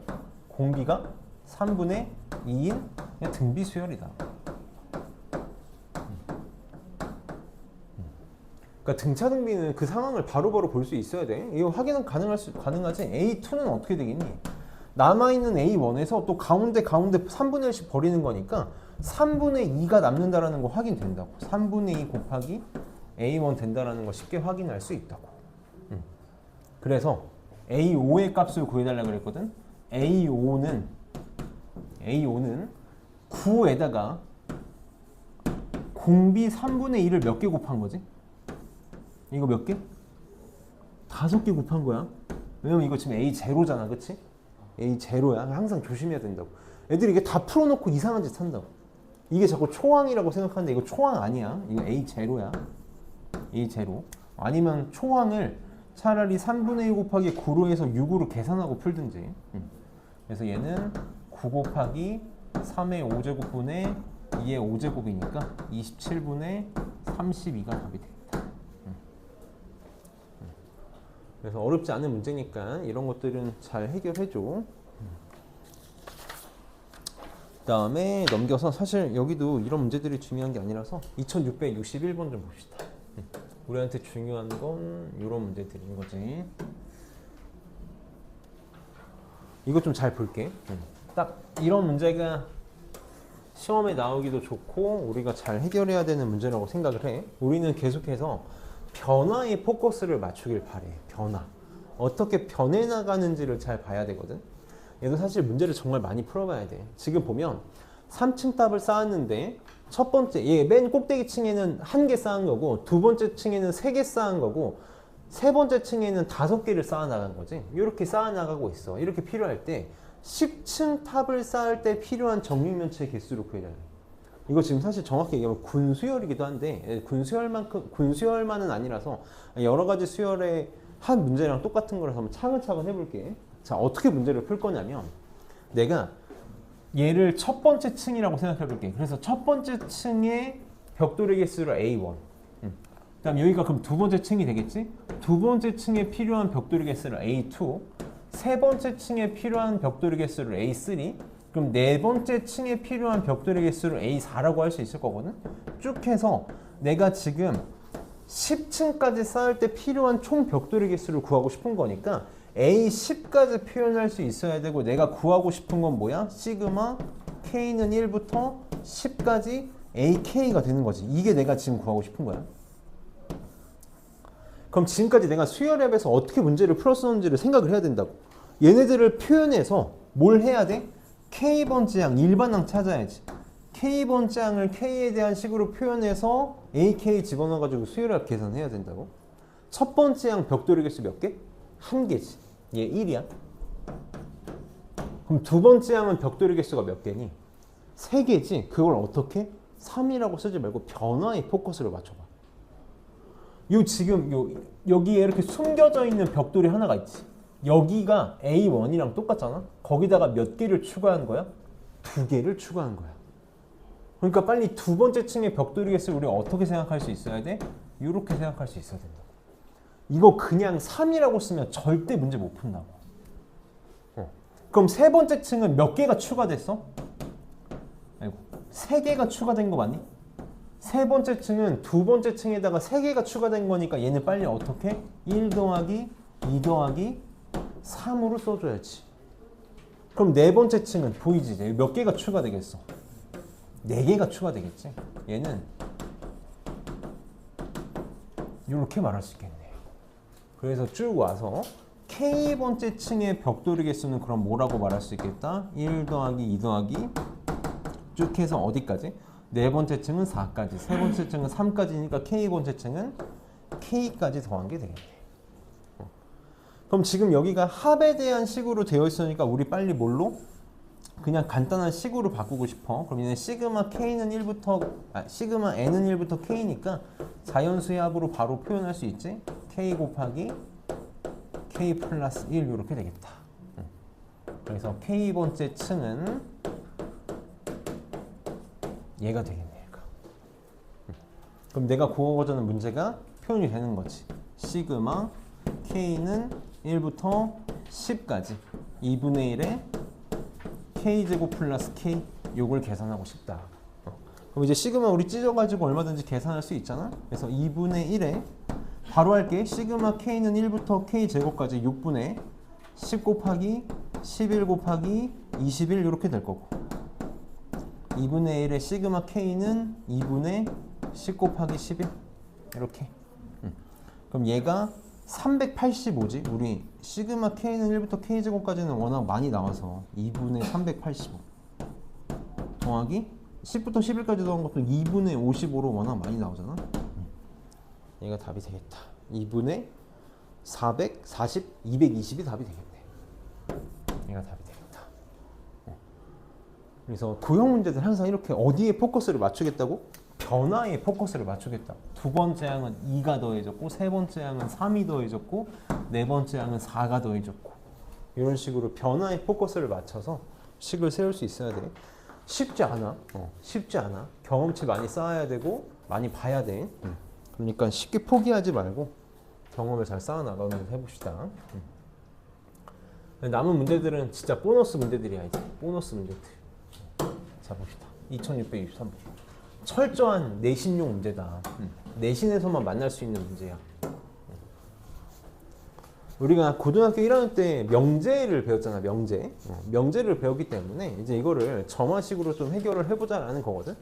공비가 3분의 2인 그냥 등비 수열이다. 그러니까 등차 등비는 그 상황을 바로바로 볼 수 있어야 돼. 이거 확인은 가능하지. A2는 어떻게 되겠니? 남아있는 A1에서 또 가운데 3분의 1씩 버리는 거니까 3분의 2가 남는다라는 거 확인된다고. 3분의 2 곱하기 A1 된다라는 거 쉽게 확인할 수 있다고. 그래서 A5의 값을 구해달라 그랬거든. A5는 9에다가 공비 3분의 2를 몇 개 곱한 거지? 이거 몇 개? 5개 곱한 거야. 왜냐면 이거 지금 A0잖아, 그치? A0야. 항상 조심해야 된다고. 애들이 이게 다 풀어놓고 이상한 짓 한다고. 이게 자꾸 초항이라고 생각하는데 이거 초항 아니야. 이거 A0야. A0. 아니면 초항을 차라리 3분의 2 곱하기 9로 해서 6으로 계산하고 풀든지. 그래서 얘는 9 곱하기 3의 5제곱분의 2의 5제곱이니까 27분의 32가 답이 되겠다. 그래서 어렵지 않은 문제니까 이런 것들은 잘 해결해줘. 그다음에 넘겨서 사실 여기도 이런 문제들이 중요한 게 아니라서 2661번 좀 봅시다. 우리한테 중요한 건 이런 문제들인 거지. 이거 좀 잘 볼게. 딱 이런 문제가 시험에 나오기도 좋고 우리가 잘 해결해야 되는 문제라고 생각을 해. 우리는 계속해서 변화에 포커스를 맞추길 바래. 변화. 어떻게 변해 나가는지를 잘 봐야 되거든. 얘도 사실 문제를 정말 많이 풀어봐야 돼. 지금 보면 3층 답을 쌓았는데 첫 번째, 얘 맨 꼭대기 층에는 1개 쌓은 거고 두 번째 층에는 3개 쌓은 거고 세 번째 층에는 5개를 쌓아 나간 거지. 이렇게 쌓아 나가고 있어. 이렇게 필요할 때 10층 탑을 쌓을 때 필요한 정육면체의 개수를 구해야 돼. 이거 지금 사실 정확히 얘기하면 군수열이기도 한데 군수열만은 아니라서 여러 가지 수열의 한 문제랑 똑같은 거라서 한번 차근차근 해볼게. 자, 어떻게 문제를 풀 거냐면 내가 얘를 첫 번째 층이라고 생각해 볼게. 그래서 첫 번째 층의 벽돌의 개수를 A1. 그다음 여기가 그럼 두 번째 층이 되겠지? 두 번째 층에 필요한 벽돌의 개수를 A2. 세 번째 층에 필요한 벽돌의 개수를 A3. 그럼 네 번째 층에 필요한 벽돌의 개수를 A4라고 할 수 있을 거거든. 쭉 해서 내가 지금 10층까지 쌓을 때 필요한 총 벽돌의 개수를 구하고 싶은 거니까 A10까지 표현할 수 있어야 되고 내가 구하고 싶은 건 뭐야? 시그마 K는 1부터 10까지 AK가 되는 거지. 이게 내가 지금 구하고 싶은 거야. 그럼 지금까지 내가 수열앱에서 어떻게 문제를 풀었었는지를 생각을 해야 된다고. 얘네들을 표현해서 뭘 해야 돼? K번째 항, 일반항 찾아야지. K번째 항을 K에 대한 식으로 표현해서 AK 집어넣어가지고 수열앱 계산해야 된다고. 첫 번째 항 벽돌의 개수 몇 개? 1개지. 얘 1이야. 그럼 두 번째 항은 벽돌의 개수가 몇 개니? 3개지. 그걸 어떻게? 3이라고 쓰지 말고 변화에 포커스를 맞춰봐. 지금 여기에 이렇게 숨겨져 있는 벽돌이 하나가 있지. 여기가 A1이랑 똑같잖아. 거기다가 몇 개를 추가한 거야? 2개를 추가한 거야. 그러니까 빨리 두 번째 층의 벽돌의 개수를 우리가 어떻게 생각할 수 있어야 돼? 이렇게 생각할 수 있어야 된다. 이거 그냥 3이라고 쓰면 절대 문제 못 푼다고. 그럼 세 번째 층은 몇 개가 추가됐어? 아이고, 3개가 추가된 거 맞니? 세 번째 층은 두 번째 층에다가 3개가 추가된 거니까 얘는 빨리 어떻게? 1 더하기 2 더하기 3으로 써줘야지. 그럼 네 번째 층은 보이지? 몇 개가 추가되겠어? 4개가 추가되겠지? 얘는 이렇게 말할 수 있겠네. 그래서 쭉 와서 K번째 층의 벽돌의 개수는 그럼 뭐라고 말할 수 있겠다? 1 더하기 2 더하기 쭉 해서 어디까지? 네 번째 층은 4까지, 세 번째 층은 3까지니까 K번째 층은 K까지 더한 게 되겠네. 그럼 지금 여기가 합에 대한 식으로 되어 있으니까 우리 빨리 뭘로? 그냥 간단한 식으로 바꾸고 싶어. 그럼 얘는 시그마 K는 1부터 시그마 N은 1부터 K니까 자연수의 합으로 바로 표현할 수 있지. K 곱하기 K 플러스 1 이렇게 되겠다. 그래서 K번째 층은 얘가 되겠네. 얘가. 그럼 내가 구하고자 하는 문제가 표현이 되는 거지. 시그마 K는 1부터 10까지 2분의 1에 K제곱 플러스 K 요걸 계산하고 싶다. 그럼 이제 시그마 우리 찢어가지고 얼마든지 계산할 수 있잖아. 그래서 2분의 1에 바로 할게. 시그마 K는 1부터 K제곱까지 6분의 10 곱하기 11 곱하기 21 이렇게 될 거고 2분의 1의 시그마 K는 2분의 10 곱하기 11 이렇게. 그럼 얘가 385지. 우리 시그마 K는 1부터 K제곱까지는 워낙 많이 나와서 2분의 385 더하기 10부터 11까지 더한 것도 2분의 55로 워낙 많이 나오잖아. 얘가 답이 되겠다. 2분의 440, 220이 답이 되겠네. 얘가 답이 되겠다. 그래서 도형 문제들 항상 이렇게 어디에 포커스를 맞추겠다고? 변화에 포커스를 맞추겠다. 두 번째 항은 2가 더해졌고 세 번째 항은 3이 더해졌고 네 번째 항은 4가 더해졌고 이런 식으로 변화에 포커스를 맞춰서 식을 세울 수 있어야 돼. 쉽지 않아. 쉽지 않아. 경험치 많이 쌓아야 되고 많이 봐야 돼. 그러니까 쉽게 포기하지 말고 경험을 잘 쌓아나가면서 해봅시다. 남은 문제들은 진짜 보너스 문제들이야. 이제 보너스 문제들. 자 봅시다. 2663번. 철저한 내신용 문제다. 내신에서만 만날 수 있는 문제야. 우리가 고등학교 1학년 때 명제를 배웠잖아. 명제. 명제를 배웠기 때문에 이제 이거를 점화식으로 좀 해결을 해보자라는 거거든.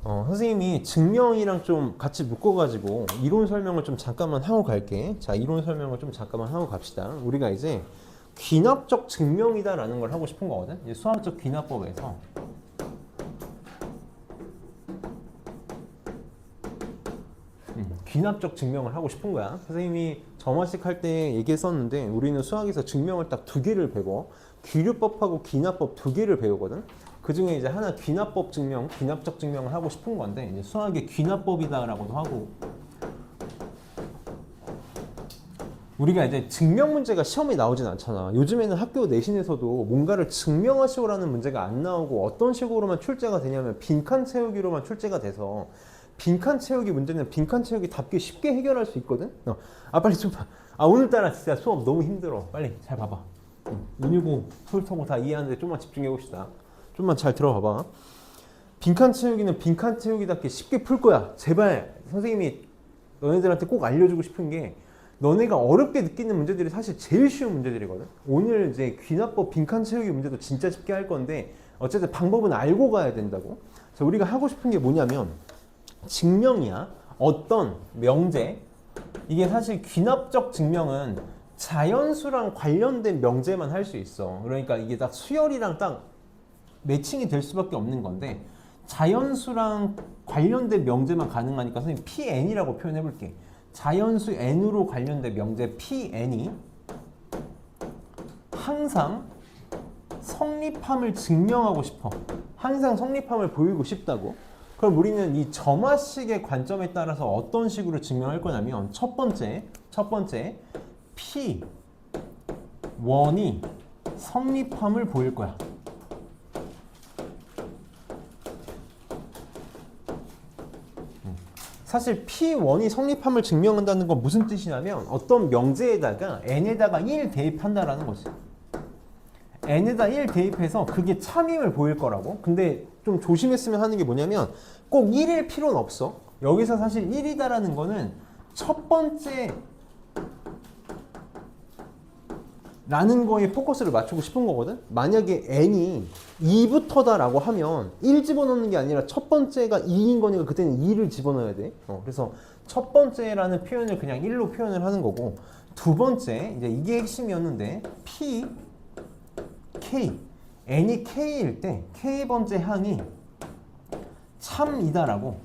선생님이 증명이랑 좀 같이 묶어가지고 이론 설명을 좀 잠깐만 하고 갈게. 자, 이론 설명을 좀 잠깐만 하고 갑시다. 우리가 이제 귀납적 증명이다라는 걸 하고 싶은 거거든. 이제 수학적 귀납법에서 귀납적 증명을 하고 싶은 거야. 선생님이 점화식 할 때 얘기했었는데 우리는 수학에서 증명을 딱 두 개를 배워. 귀류법하고 귀납법 두 개를 배우거든. 그 중에 이제 하나 귀납법 증명, 귀납적 증명을 하고 싶은 건데 이제 수학의 귀납법이다라고도 하고 우리가 이제 증명 문제가 시험에 나오진 않잖아. 요즘에는 학교 내신에서도 뭔가를 증명하시오라는 문제가 안 나오고 어떤 식으로만 출제가 되냐면 빈칸 채우기로만 출제가 돼서 빈칸 채우기 문제는 빈칸 채우기 답게 쉽게 해결할 수 있거든. 빨리 좀 봐. 오늘따라 진짜 수업 너무 힘들어. 빨리 잘 봐봐. 은유고 솔토고 다 이해하는데 좀만 집중해 봅시다. 좀만 잘 들어봐봐. 빈칸 채우기는 빈칸 채우기답게 쉽게 풀 거야. 제발 선생님이 너네들한테 꼭 알려주고 싶은 게 너네가 어렵게 느끼는 문제들이 사실 제일 쉬운 문제들이거든. 오늘 이제 귀납법 빈칸 채우기 문제도 진짜 쉽게 할 건데 어쨌든 방법은 알고 가야 된다고. 자, 우리가 하고 싶은 게 뭐냐면 증명이야. 어떤 명제. 이게 사실 귀납적 증명은 자연수랑 관련된 명제만 할 수 있어. 그러니까 이게 딱 수열이랑 딱 매칭이 될 수밖에 없는 건데 자연수랑 관련된 명제만 가능하니까 선생님 PN이라고 표현해 볼게. 자연수 N으로 관련된 명제 PN이 항상 성립함을 증명하고 싶어. 항상 성립함을 보이고 싶다고. 그럼 우리는 이 점화식의 관점에 따라서 어떤 식으로 증명할 거냐면 첫 번째 P1이 성립함을 보일 거야. 사실 P1이 성립함을 증명한다는 건 무슨 뜻이냐면 어떤 명제에다가 n에다가 1 대입한다라는 거지. n에다 1 대입해서 그게 참임을 보일 거라고. 근데 좀 조심했으면 하는 게 뭐냐면 꼭 1일 필요는 없어. 여기서 사실 1이다라는 거는 첫 번째 라는 거에 포커스를 맞추고 싶은 거거든. 만약에 n이 2부터다라고 하면 1 집어넣는 게 아니라 첫 번째가 2인 거니까 그때는 2를 집어넣어야 돼. 그래서 첫 번째라는 표현을 그냥 1로 표현을 하는 거고 두 번째 이제 이게 핵심이었는데 p k n이 k일 때 k번째 항이 참이다라고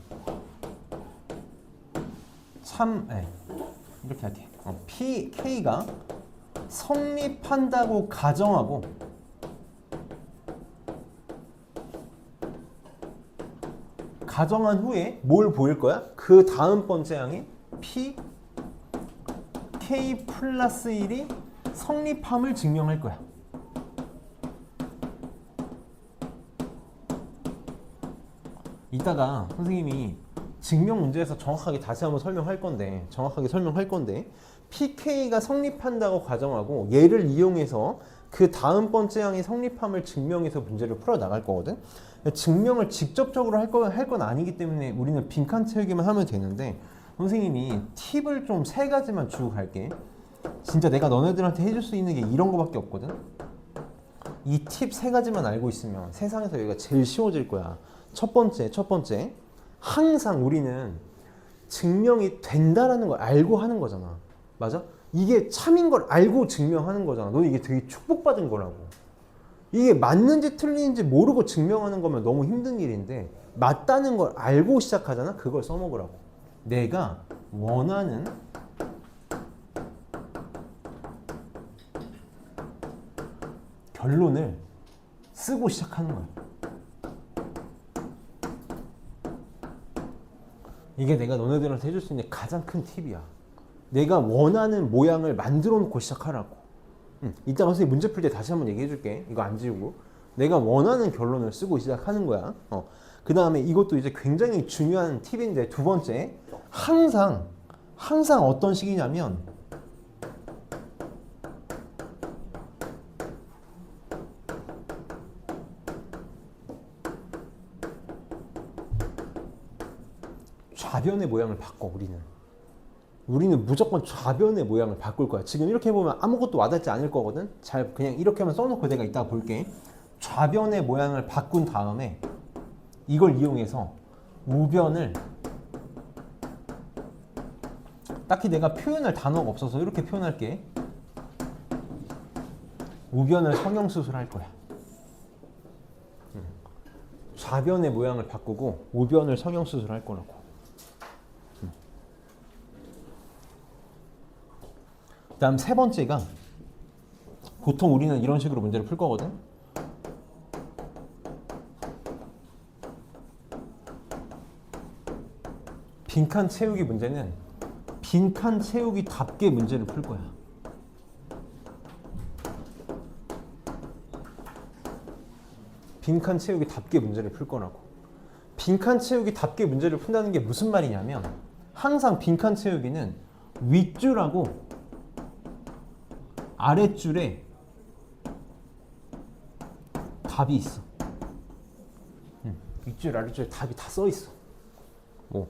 이렇게 할게. p k가 성립한다고 가정하고 가정한 후에 뭘 보일 거야? 그 다음 번째 항이 p k 플러스 1이 성립함을 증명할 거야. 이따가 선생님이 증명 문제에서 정확하게 다시 한번 설명할 건데 PK가 성립한다고 가정하고 얘를 이용해서 그 다음 번째 항이 성립함을 증명해서 문제를 풀어 나갈 거거든. 증명을 직접적으로 할 건 아니기 때문에 우리는 빈칸 채우기만 하면 되는데 선생님이 팁을 좀 3가지만 주고 갈게. 진짜 내가 너네들한테 해줄 수 있는 게 이런 거밖에 없거든. 이 팁 3가지만 알고 있으면 세상에서 여기가 제일 쉬워질 거야. 첫 번째 항상 우리는 증명이 된다라는 걸 알고 하는 거잖아. 맞아? 이게 참인 걸 알고 증명하는 거잖아. 너 이게 되게 축복받은 거라고. 이게 맞는지 틀리는지 모르고 증명하는 거면 너무 힘든 일인데 맞다는 걸 알고 시작하잖아. 그걸 써먹으라고. 내가 원하는 결론을 쓰고 시작하는 거야. 이게 내가 너네들한테 해줄 수 있는 가장 큰 팁이야. 내가 원하는 모양을 만들어 놓고 시작하라고. 이따가 선생님 문제 풀 때 다시 한번 얘기해 줄게. 이거 안 지우고. 내가 원하는 결론을 쓰고 시작하는 거야. 그 다음에 이것도 이제 굉장히 중요한 팁인데 두 번째, 항상 어떤 식이냐면 좌변의 모양을 바꿔. 우리는 무조건 좌변의 모양을 바꿀 거야. 지금 이렇게 보면 아무것도 와닿지 않을 거거든. 잘 그냥 이렇게만 써놓고 내가 이따가 볼게. 좌변의 모양을 바꾼 다음에 이걸 이용해서 우변을, 딱히 내가 표현할 단어가 없어서 이렇게 표현할게. 우변을 성형수술할 거야. 좌변의 모양을 바꾸고 우변을 성형수술할 거라고. 그 다음 세 번째가, 보통 우리는 이런 식으로 문제를 풀 거거든. 빈칸 채우기 문제는 빈칸 채우기답게 문제를 풀 거야. 빈칸 채우기답게 문제를 풀 거라고. 빈칸 채우기답게 문제를 푼다는 게 무슨 말이냐면, 항상 빈칸 채우기는 윗줄하고 아랫줄에 답이 있어. 윗줄 아랫줄에 답이 다 써 있어. 뭐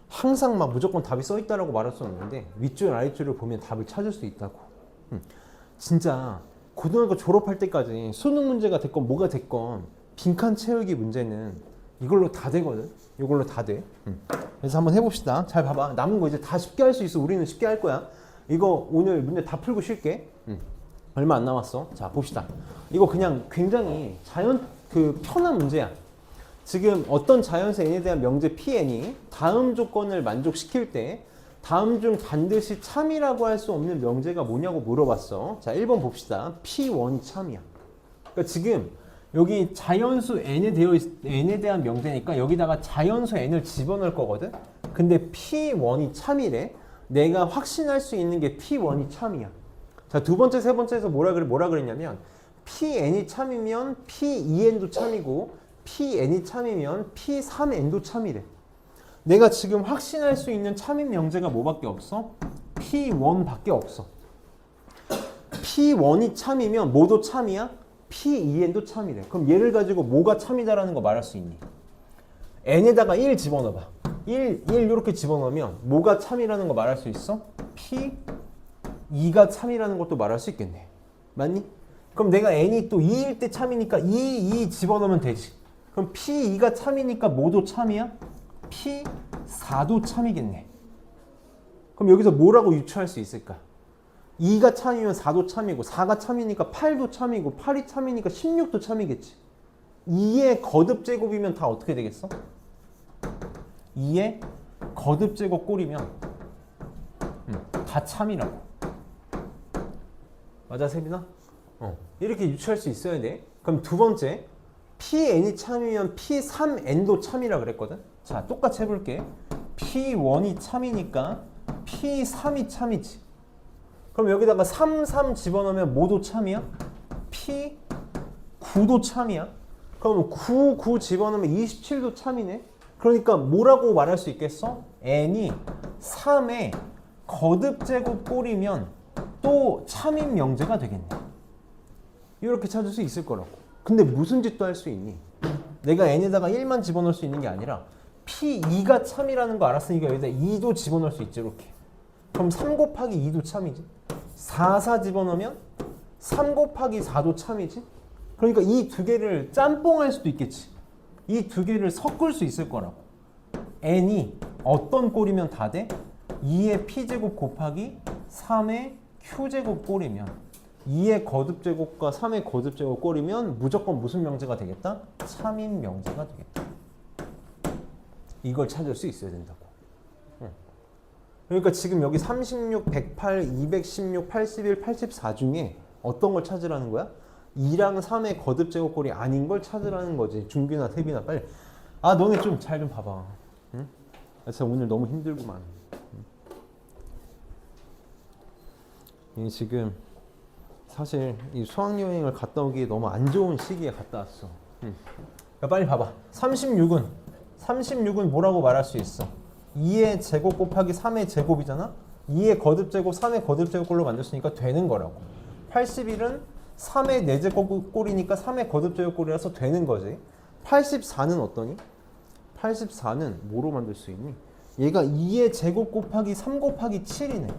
항상 막 무조건 답이 써 있다라고 말할 수는 없는데 윗줄 아랫줄을 보면 답을 찾을 수 있다고. 진짜 고등학교 졸업할 때까지 수능 문제가 됐건 뭐가 됐건 빈칸 채우기 문제는 이걸로 다 되거든. 이걸로 다 돼. 그래서 한번 해봅시다. 잘 봐봐. 남은 거 이제 다 쉽게 할 수 있어. 우리는 쉽게 할 거야. 이거 오늘 문제 다 풀고 쉴게. 얼마 안 남았어. 자, 봅시다. 이거 그냥 굉장히 편한 문제야. 지금 어떤 자연수 n에 대한 명제 Pn이 다음 조건을 만족시킬 때 다음 중 반드시 참이라고 할 수 없는 명제가 뭐냐고 물어봤어. 자, 1번 봅시다. P1이 참이야. 그러니까 지금 여기 자연수 n에 대한 명제니까 여기다가 자연수 n을 집어넣을 거거든. 근데 P1이 참이래. 내가 확신할 수 있는 게 P1이 참이야. 자, 두 번째, 세 번째에서 뭐라 그랬냐면 Pn이 참이면 P2n도 참이고 Pn이 참이면 P3n도 참이래. 내가 지금 확신할 수 있는 참인 명제가 뭐밖에 없어? P1밖에 없어. P1이 참이면 뭐도 참이야? P2n도 참이래. 그럼 얘를 가지고 뭐가 참이다라는 거 말할 수 있니? n에다가 1 집어넣어봐. 1 이렇게 집어넣으면 뭐가 참이라는 거 말할 수 있어? P2가 참이라는 것도 말할 수 있겠네. 맞니? 그럼 내가 n이 또 2일 때 참이니까 2 집어넣으면 되지. 그럼 P2가 참이니까 뭐도 참이야? P4도 참이겠네. 그럼 여기서 뭐라고 유추할 수 있을까? 2가 참이면 4도 참이고 4가 참이니까 8도 참이고 8이 참이니까 16도 참이겠지. 2의 거듭 제곱이면 다 어떻게 되겠어? 2의 거듭 제곱 꼴이면 다 참이라고. 맞아, 세빈아? 이렇게 유추할 수 있어야 돼. 그럼 두 번째, Pn이 참이면 P3n도 참이라 그랬거든. 자, 똑같이 해볼게. P1이 참이니까 P3이 참이지. 그럼 여기다가 3 집어넣으면 뭐도 참이야? P9도 참이야. 그럼 9 집어넣으면 27도 참이네. 그러니까 뭐라고 말할 수 있겠어? n이 3의 거듭 제곱 꼴이면 또 참인 명제가 되겠네. 이렇게 찾을 수 있을 거라고. 근데 무슨 짓도 할 수 있니? 내가 n에다가 1만 집어넣을 수 있는 게 아니라 P2가 참이라는 거 알았으니까 여기다 2도 집어넣을 수 있지. 이렇게. 그럼 3 곱하기 2도 참이지. 4 집어넣으면 3 곱하기 4도 참이지. 그러니까 이 두 개를 짬뽕할 수도 있겠지. 이 두 개를 섞을 수 있을 거라고. n이 어떤 꼴이면 다 돼? 2의 p제곱 곱하기 3의 q제곱 꼴이면 2의 거듭제곱과 3의 거듭제곱 꼴이면 무조건 무슨 명제가 되겠다? 참인 명제가 되겠다. 이걸 찾을 수 있어야 된다고. 그러니까 지금 여기 36, 108, 216, 81, 84 중에 어떤 걸 찾으라는 거야? 2랑 3의 거듭제곱꼴이 아닌 걸 찾으라는 거지. 준비나 태비나 빨리. 아, 너네 좀 잘 좀 봐봐. 응? 진짜 오늘 너무 힘들구만. 이 지금 사실 이 수학여행을 갔다 오기에 너무 안 좋은 시기에 갔다 왔어. 그러니까 빨리 봐봐. 36은 36은 뭐라고 말할 수 있어? 2의 제곱 곱하기 3의 제곱이잖아? 2의 거듭제곱 3의 거듭제곱꼴로 만들었으니까 되는 거라고. 81은 3의 4제곱꼴이니까 3의 거듭제곱꼴이라서 되는 거지. 84는 어떠니? 84는 뭐로 만들 수 있니? 얘가 2의 제곱 곱하기 3 곱하기 7이네.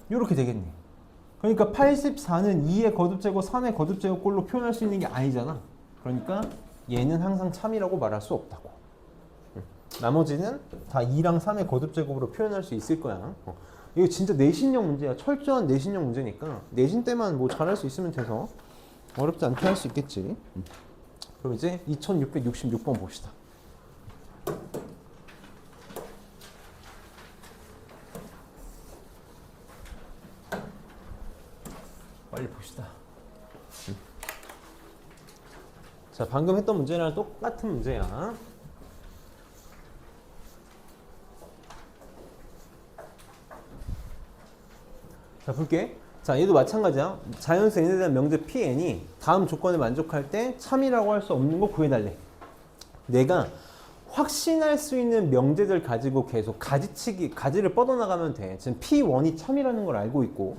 이렇게 되겠니? 그러니까 84는 2의 거듭제곱 3의 거듭제곱꼴로 표현할 수 있는 게 아니잖아. 그러니까 얘는 항상 참이라고 말할 수 없다고. 나머지는 다 2랑 3의 거듭제곱으로 표현할 수 있을 거야. 이거 진짜 내신형 문제야. 철저한 내신형 문제니까 내신 때만 뭐 잘할 수 있으면 돼서 어렵지 않게 할 수 있겠지. 그럼 이제 2666번 봅시다. 빨리 봅시다. 자, 방금 했던 문제랑 똑같은 문제야. 자, 볼게. 자, 얘도 마찬가지야. 자연수 n에 대한 명제 Pn이 다음 조건에 만족할 때 참이라고 할 수 없는 거 구해달래. 내가 확신할 수 있는 명제들 가지고 계속 가지를 뻗어나가면 돼. 지금 P1이 참이라는 걸 알고 있고,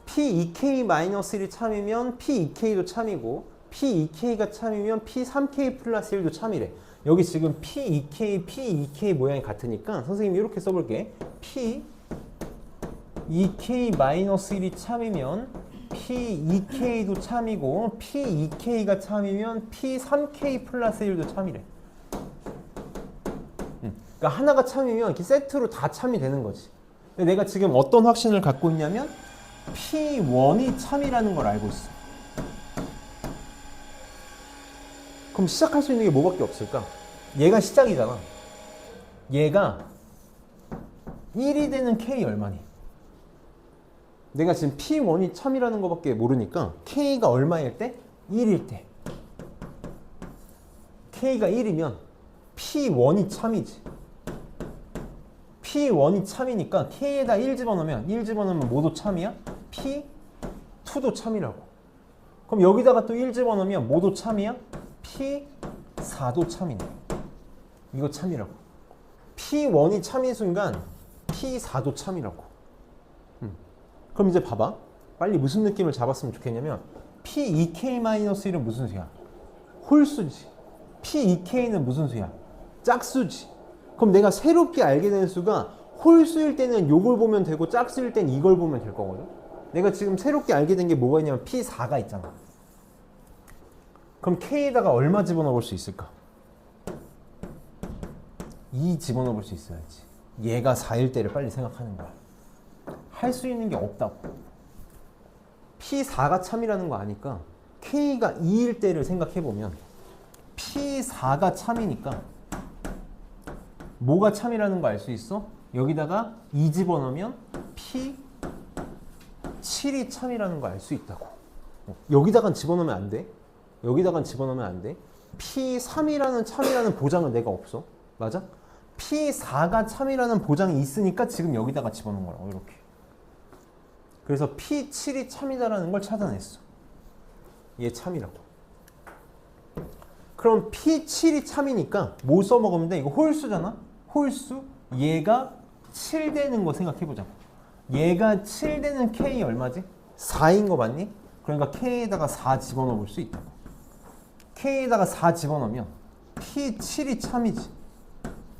P2K-1이 참이면 P2K도 참이고, P2K가 참이면 P3K 플러스 1도 참이래. 여기 지금 P2K, P2K 모양이 같으니까 선생님이 이렇게 써볼게. P2K-1이 참이면 P2K도 참이고, P2K가 참이면 P3K 플러스 1도 참이래. 그러니까 하나가 참이면 이렇게 세트로 다 참이 되는 거지. 근데 내가 지금 어떤 확신을 갖고 있냐면 P1이 참이라는 걸 알고 있어. 그럼 시작할 수 있는 게 뭐밖에 없을까? 얘가 시작이잖아. 얘가 1이 되는 K 얼마니? 내가 지금 P1이 참이라는 것밖에 모르니까 K가 얼마일 때? 1일 때. K가 1이면 P1이 참이지. P1이 참이니까 K에다 1 집어넣으면 뭐도 참이야? P2도 참이라고. 그럼 여기다가 또 1 집어넣으면 뭐도 참이야? P4도 참이네. 이거 참이라고. P1이 참인 순간 P4도 참이라고. 그럼 이제 봐봐. 빨리 무슨 느낌을 잡았으면 좋겠냐면 P2K-1은 무슨 수야? 홀수지. P2K는 무슨 수야? 짝수지. 그럼 내가 새롭게 알게 되는 수가 홀수일 때는 이걸 보면 되고 짝수일 때는 이걸 보면 될 거거든. 내가 지금 새롭게 알게 된 게 뭐가 있냐면 P4가 있잖아. 그럼 K에다가 얼마 집어넣을 수 있을까? 2 집어넣을 수 있어야지. 얘가 4일 때를 빨리 생각하는 거야. 할 수 있는 게 없다고. P4가 참이라는 거 아니까 K가 2일 때를 생각해보면 P4가 참이니까 뭐가 참이라는 거 알 수 있어? 여기다가 2 집어넣으면 P7이 참이라는 거 알 수 있다고. 여기다간 집어넣으면 안 돼. 여기다간 집어넣으면 안 돼. P3이라는 참이라는 보장은 내가 없어. 맞아? P4가 참이라는 보장이 있으니까 지금 여기다가 집어넣은 거라고. 이렇게. 그래서 P7이 참이다라는 걸 찾아냈어. 얘 참이라고. 그럼 P7이 참이니까 뭐 써먹으면 돼? 이거 홀수잖아? 홀수. 얘가 7 되는 거 생각해보자고. 얘가 7 되는 K 얼마지? 4인 거 맞니? 그러니까 K에다가 4 집어넣을 수 있다고. K에다가 4 집어넣으면 P7이 참이지.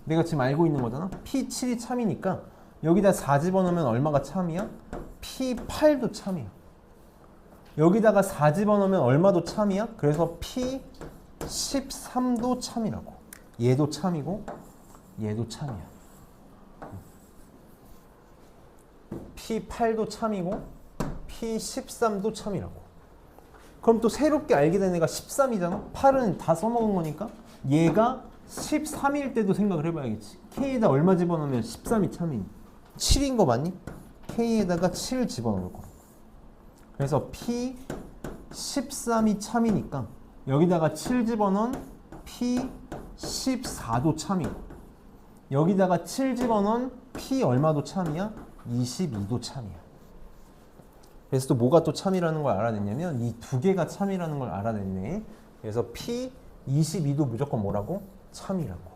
내가 지금 알고 있는 거잖아? P7이 참이니까 여기다 4 집어넣으면 얼마가 참이야? P8도 참이야. 여기다가 4 집어넣으면 얼마도 참이야? 그래서 P13도 참이라고. 얘도 참이고 얘도 참이야. P8도 참이고 P13도 참이라고. 그럼 또 새롭게 알게 된 애가 13이잖아? 8은 다 써먹은 거니까 얘가 13일 때도 생각을 해봐야겠지. K에다 얼마 집어넣으면 13이 참이니? 7인 거 맞니? K에다가 7 집어넣을 거. 그래서 P13이 참이니까 여기다가 7 집어넣은 P14도 참이고 여기다가 7 집어넣은 P 얼마도 참이야? 22도 참이야. 그래서 또 뭐가 또 참이라는 걸 알아냈냐면 이 두 개가 참이라는 걸 알아냈네. 그래서 P22도 무조건 뭐라고? 참이라고.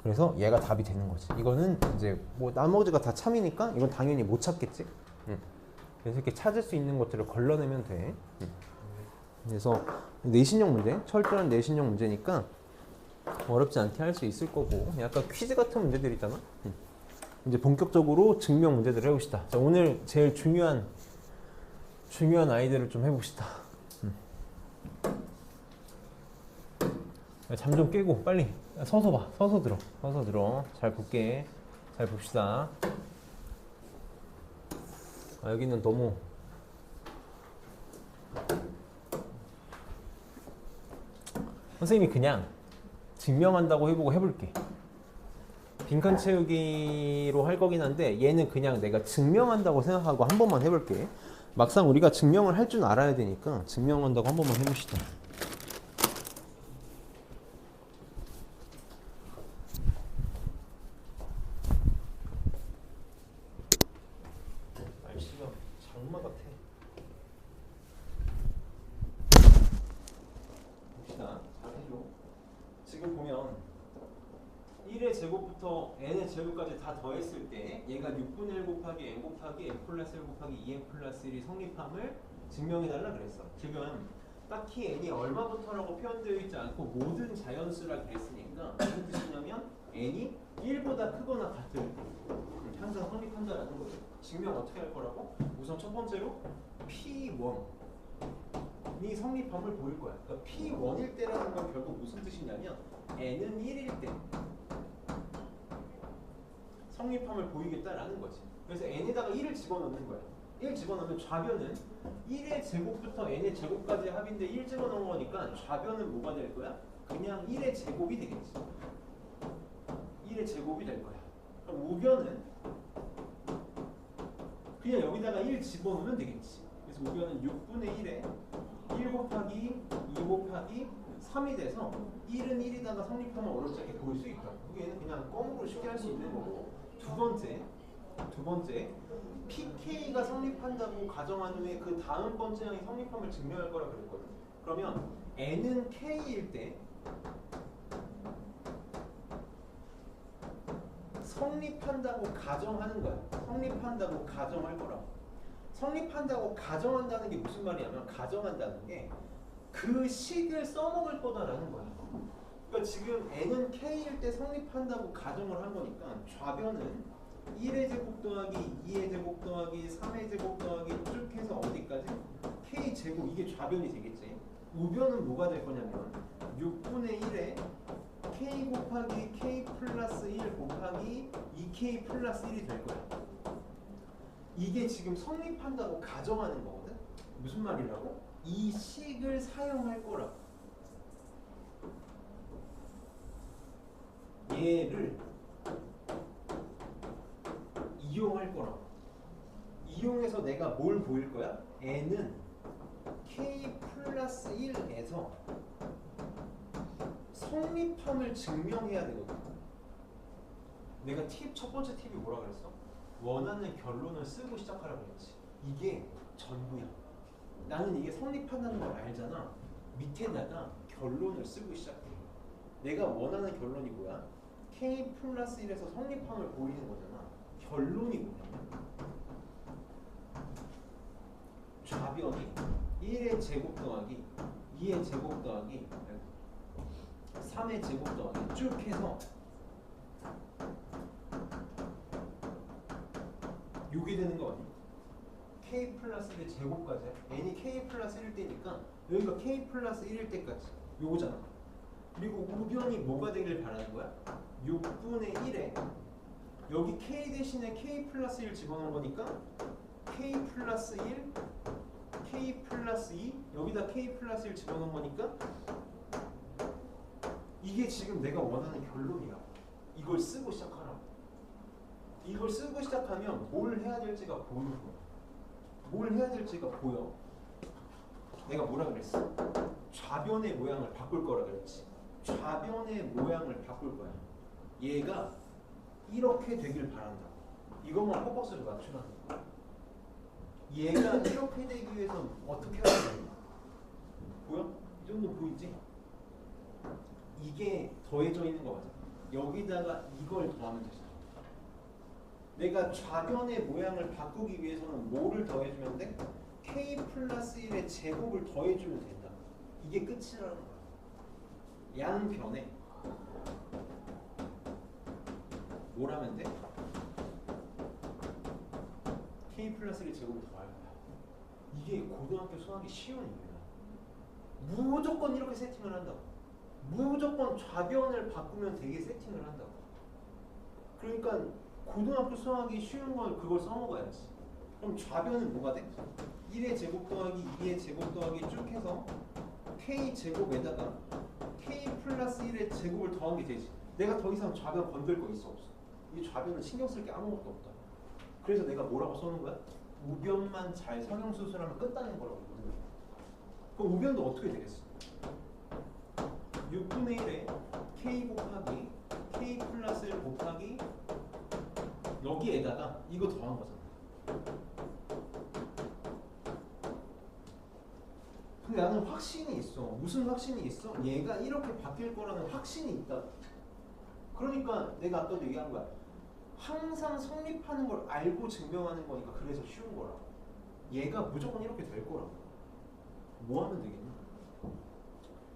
그래서 얘가 답이 되는 거지. 이거는 이제 뭐 나머지가 다 참이니까 이건 당연히 못 찾겠지. 그래서 이렇게 찾을 수 있는 것들을 걸러내면 돼. 그래서 내신형 문제, 철저한 내신형 문제니까 어렵지 않게 할 수 있을 거고, 약간 퀴즈 같은 문제들이잖아. 이제 본격적으로 증명 문제들을 해봅시다. 자, 오늘 제일 중요한 아이들을 좀 해봅시다. 잠 좀 깨고 빨리 서서 봐. 서서 들어. 잘 볼게. 잘 봅시다. 여기는 너무 선생님이 그냥 증명한다고 해보고 해볼게. 빈칸 채우기로 할 거긴 한데 얘는 그냥 내가 증명한다고 생각하고 한 번만 해볼게. 막상 우리가 증명을 할 줄 알아야 되니까 증명한다고 한 번만 해봅시다. 날씨가 장마 같아. 봅시다. 잘 해줘. 지금 보면 1의 제곱부터 n의 제곱까지 다 더했을 때 얘가 6분의 1 곱하기 n 곱하기 n 플러스 1 곱하기 2n 플러스 1이 성립함을 증명해달라 그랬어. 지금 딱히 n이 얼마부터라고 표현되어 있지 않고 모든 자연수라 그랬으니까 무슨 뜻이냐면 n이 1보다 크거나 같을 때 항상 성립한다라는 거예요. 증명 어떻게 할 거라고? 우선 첫 번째로 P1이 성립함을 보일 거야. 그러니까 P1일 때라는 건 결국 무슨 뜻이냐면 n은 1일 때 성립함을 보이겠다라는 거지. 그래서 n에다가 1을 집어넣는 거야. 1 집어넣으면 좌변은 1의 제곱부터 n의 제곱까지 합인데 1 집어넣은 거니까 좌변은 뭐가 될 거야? 그냥 1의 제곱이 되겠지. 1의 제곱이 될 거야. 그럼 우변은 그냥 여기다가 1 집어넣으면 되겠지. 그래서 우변은 6분의 1에 1 곱하기 2 곱하기 3이 돼서 1은 1이다가 성립하면 어렵지 않게 보일 수 있다. 얘는 그냥 껌으로 쉽게 할 수 있는 거고. 두 번째 PK가 성립한다고 가정한 후에 그 다음 번째 항이 성립함을 증명할 거라 그랬거든. 그러면 n은 k일 때 성립한다고 가정하는 거야. 성립한다고 가정할 거라고. 성립한다고 가정한다는 게 무슨 말이냐면 가정한다는 게 그 식을 써먹을 거다라는 거야. 그러니까 지금 n은 k일 때 성립한다고 가정을 한 거니까 좌변은 1의 제곱 더하기 2의 제곱 더하기 3의 제곱 더하기 쭉 해서 어디까지? k 제곱 이게 좌변이 되겠지. 우변은 뭐가 될 거냐면 6분의 1에 k 곱하기 k 플러스 1 곱하기 2k 플러스 1이 될 거야. 이게 지금 성립한다고 가정하는 거거든. 무슨 말이라고? 이 식을 사용할 거라고. 얘를 이용할 거라고. 이용해서 내가 뭘 보일 거야? n은 k 플러스 1에서 성립함을 증명해야 되거든. 내가 첫 번째 팁이 뭐라 그랬어? 원하는 결론을 쓰고 시작하라고 그랬지. 이게 전부야. 나는 이게 성립한다는 걸 알잖아. 밑에다가 결론을 쓰고 시작해. 내가 원하는 결론이 뭐야? k 플러스 1에서 성립함을 보이는 거잖아. 결론이 뭐냐면 좌변이 1의 제곱 더하기 2의 제곱 더하기 3의 제곱 더하기 쭉 해서 요게 되는 거 아니야? k 플러스 1의 제곱까지 n이 k 플러스 1일 때니까 여기가 k 플러스 1일 때까지 요거잖아. 그리고 우변이 뭐가 되길 바라는 거야? 6분의 1에 여기 k 대신에 k 플러스 1 집어넣은 거니까 k 플러스 1, k 플러스 2 여기다 k 플러스 1 집어넣은 거니까 이게 지금 내가 원하는 결론이야. 이걸 쓰고 시작하라고. 이걸 쓰고 시작하면 뭘 해야 될지가 보이는 거야. 뭘 해야 될지가 보여. 내가 뭐라 그랬어? 좌변의 모양을 바꿀 거라 그랬지. 좌변의 모양을 바꿀 거야. 얘가 이렇게 되길 바란다. 이것만 포커스를 맞추라는 거야. 얘가 이렇게 되기 위해서 어떻게 하는 거야? 보여? 이 정도 보이지? 이게 더해져 있는 거 맞아. 여기다가 이걸 더하면 되잖아. 내가 좌변의 모양을 바꾸기 위해서는 뭐를 더해주면 돼? k 플러스 1의 제곱을 더해주면 된다. 이게 끝이라는 거야. 양변에 뭘 하면 돼? k 플러스 1의 제곱을 더할 거야. 이게 고등학교 수학이 쉬운 이유야. 무조건 이렇게 세팅을 한다고. 무조건 좌변을 바꾸면 되게 세팅을 한다고. 그러니까 고등학교 수학이 쉬운 건 그걸 써먹어야지. 그럼 좌변은 뭐가 돼? 1의 제곱 더하기 2의 제곱 더하기 쭉 해서 k 제곱에다가 k 플러스 1의 제곱을 더한 게 되지. 내가 더 이상 좌변 건들 거 있어 없어? 이 좌변은 신경 쓸 게 아무것도 없다. 그래서 내가 뭐라고 써놓은 거야? 우변만 잘 성형수술하면 끝나는 거라고. 그럼 우변도 어떻게 되겠어? 6분의 1에 k 곱하기 k 플러스 1 곱하기 여기에다가 이거 더한 거잖아. 근데 나는 확신이 있어. 무슨 확신이 있어? 얘가 이렇게 바뀔 거라는 확신이 있다. 그러니까 내가 아까도 얘기한 거야. 항상 성립하는 걸 알고 증명하는 거니까 그래서 쉬운 거라고. 얘가 무조건 이렇게 될 거라고. 뭐 하면 되겠니?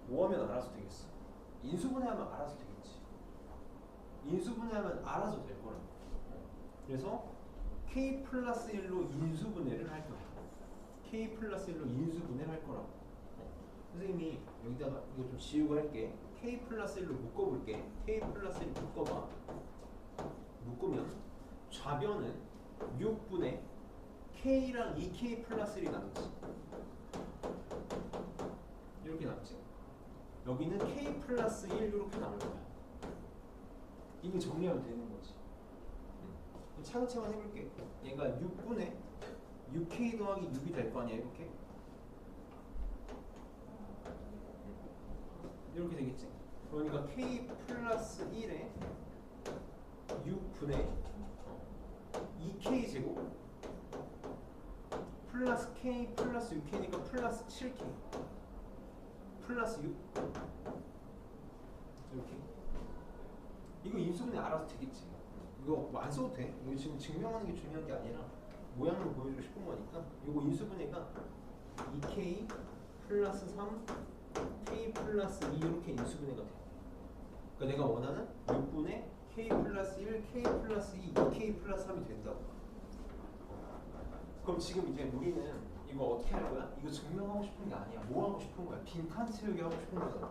뭐 하면 알아서 되겠어? 인수분해하면 알아서 되겠지. 인수분해하면 알아서 될 거라고. 그래서 k 플러스 1로 인수분해를 할 거야. k 플러스 1로 인수분해를 할 거라고. 선생님이 여기다가 이거 좀 지우고 할게. k 플러스 1로 묶어볼게. k 플러스 1 묶어봐. 묶으면 좌변은 6분의 k랑 2k 플러스 1이 남지. 이렇게 남지. 여기는 k 플러스 1 이렇게 남을 거야. 이거 정리하면 되는 거지. 차근차근 해볼게. 얘가 6분의 6k 더하기 6이 될 거 아니야 이렇게. 이렇게 되겠지. 그러니까 k 플러스 1에 6분의 2k 제곱 플러스 k 플러스 6k니까 플러스 7k 플러스 6 이렇게. 이거 인수분해 알아서 되겠지. 이거 뭐 안 써도 돼. 이거 지금 증명하는 게 중요한 게 아니라 모양을 보여주고 싶은 거니까. 이거 인수분해가 2k 플러스 3 k 플러스 2 이렇게 인수분해가 돼. 그러니까 내가 원하는 6분의 k 플러스 1, k 플러스 2, 2k 플러스 3이 된다고. 그럼 지금 이제 우리는 이거 어떻게 할 거야? 이거 증명하고 싶은 게 아니야. 뭐 하고 싶은 거야? 빈칸 채우기 하고 싶은 거잖아.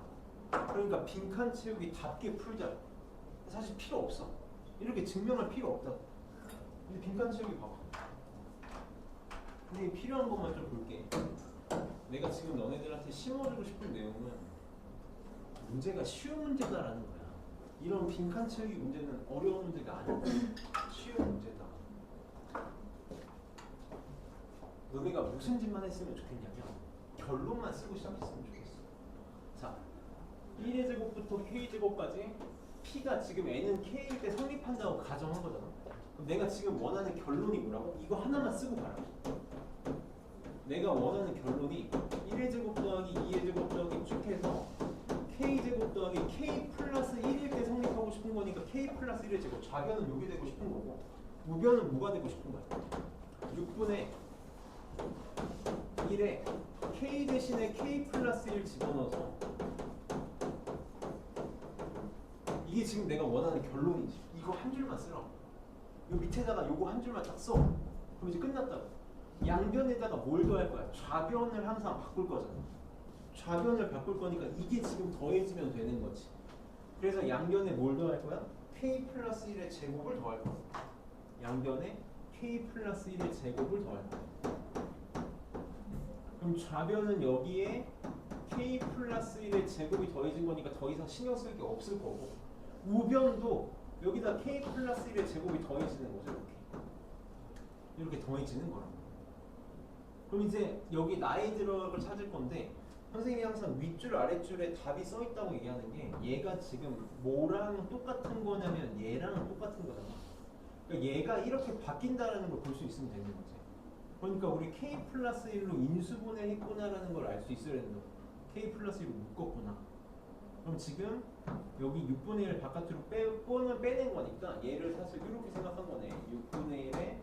그러니까 빈칸 채우기 답게 풀자. 사실 필요 없어. 이렇게 증명할 필요 없다고. 근데 빈칸 채우기 봐봐. 근데 필요한 것만 좀 볼게. 내가 지금 너네들한테 심어주고 싶은 내용은 문제가 쉬운 문제다라는 거야. 이런 빈칸 채우기 문제는 어려운 문제가 아니야. 쉬운 문제다. 너네가 무슨 짓만 했으면 좋겠냐면 결론만 쓰고 시작했으면 좋겠어. 자, 1의 제곱부터 k의 제곱까지 p가 지금 n은 k일 때 성립한다고 가정한 거잖아. 그럼 내가 지금 원하는 결론이 뭐라고? 이거 하나만 쓰고 가라. 내가 원하는 결론이 1의 제곱 더하기 2의 제곱 더하기 쭉 해서 k제곱 더하기 k 플러스 1일 때 성립하고 싶은 거니까 k 플러스 1의 제곱. 좌변은 요게 되고 싶은 거고 우변은 뭐가 되고 싶은 거야? 6분의 1에 k 대신에 k 플러스 1 집어넣어서 이게 지금 내가 원하는 결론이지. 이거 한 줄만 쓰라고. 요 밑에다가 요거 한 줄만 딱 써. 그럼 이제 끝났다고. 양변에다가 뭘 더할 거야? 좌변을 항상 바꿀 거잖아. 좌변을 바꿀 거니까 이게 지금 더해지면 되는 거지. 그래서 양변에 뭘 더할 거야? k 플러스 1의 제곱을 더할 거야. 양변에 k 플러스 1의 제곱을 더할 거야. 그럼 좌변은 여기에 k 플러스 1의 제곱이 더해진 거니까 더 이상 신경 쓸 게 없을 거고 우변도 여기다 k 플러스 1의 제곱이 더해지는 거죠. 이렇게 더해지는 거라고. 그럼 이제 여기 나이 들어갈 걸 찾을 건데 선생님이 항상 윗줄 아랫줄에 답이 써 있다고 얘기하는 게 얘가 지금 뭐랑 똑같은 거냐면 얘랑 똑같은 거잖아. 그러니까 얘가 이렇게 바뀐다는 걸 볼 수 있으면 되는 거지. 그러니까 우리 k 플러스 1로 인수분해 했구나라는 걸 알 수 있어야 된다. k 플러스 1로 묶었구나. 그럼 지금 여기 6분의 1 바깥으로 빼낸 거니까 얘를 사실 이렇게 생각한 거네. 6분의 1에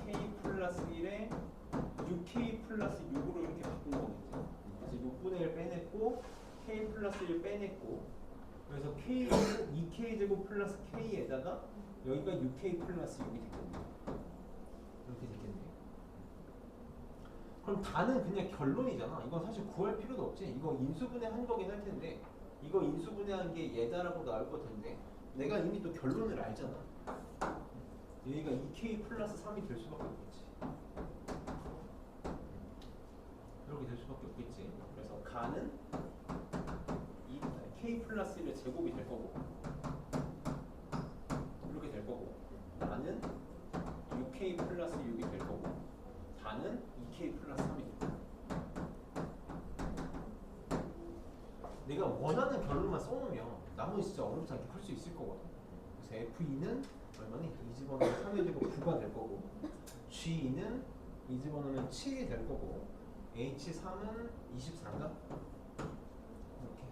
k 플러스 1에 6k 플러스 6으로 이렇게 바꾼 거겠지. 그래서 6분의 1 빼냈고 k 플러스 1 빼냈고 그래서 k 2k 제곱 플러스 k에다가 여기가 6k 플러스 6이 됐겠네. 이렇게 됐겠네. 그럼 다는 그냥 결론이잖아. 이건 사실 구할 필요도 없지. 이거 인수분해 한 거긴 할 텐데 이거 인수분해한 게 얘다라고 나올 것 텐데 내가 이미 또 결론을 알잖아. 여기가 2k 플러스 3이 될 수밖에 없겠지. 이렇게 될 수밖에 없겠지. 그래서 가는 이 k 플러스 1의 제곱이 될 거고 이렇게 될 거고 나는 6k 플러스 6이 될 거고 다는 2k 플러스 3이 될 거고 내가 원하는 결론만 써놓으면 나머지 진짜 어렵지 않게 풀 수 있을 거거든. 그래서 F2는 얼마니? 이 집어넣으면 3의 제곱 9가 될 거고 G2는 이 집어넣으면 7이 될 거고 H3은 24인가? 이렇게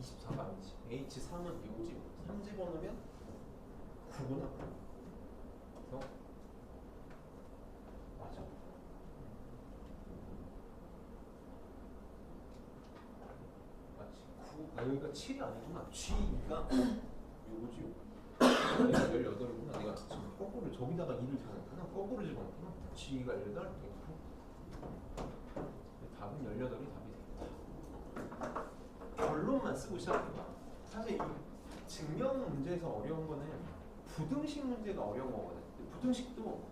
24가 아니지. H3은 이거지. 3 집어넣으면 9구나. 그래서 맞아. 맞지. 9. 아 여기가 7이 아니구나. G가 요거지 요거. 얘가 18이구나. 내가 지금 거꾸로 저기다가 2를 집어넣구나. 거꾸로 집어넣구나. G가 18, 답은 18이 답이 되겠다. 결론만 쓰고 시작해봐. 사실 이 증명 문제에서 어려운 거는 부등식 문제가 어려운 거거든. 부등식도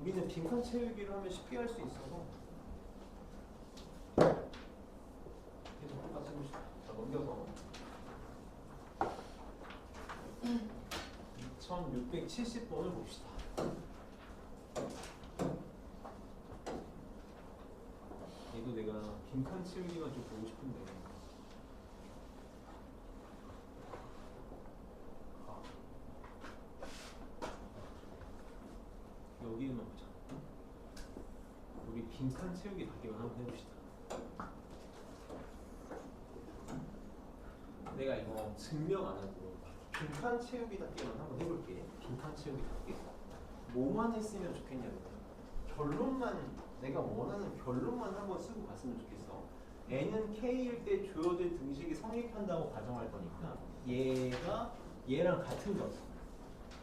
우리는 빈칸 채우기를 하면 쉽게 할 수 있어서 계속 똑같이 쓰고 싶어. 자, 넘겨서 2670번을 봅시다. 얘도 내가 빈칸 채우기만 좀 보고 싶은데 여기에만 보자. 우리 빈칸 채우기 답기만 한번 해봅시다. 내가 이거 증명 안 하고 빈칸 채우기 답기만 한번 해볼게. 빈칸 채우기 답기. 뭐만 했으면 좋겠냐면 결론만 내가 원하는 결론만 한번 쓰고 갔으면 좋겠어. n은 k일 때 주어진 등식이 성립한다고 가정할 거니까 얘가 얘랑 같은 거지.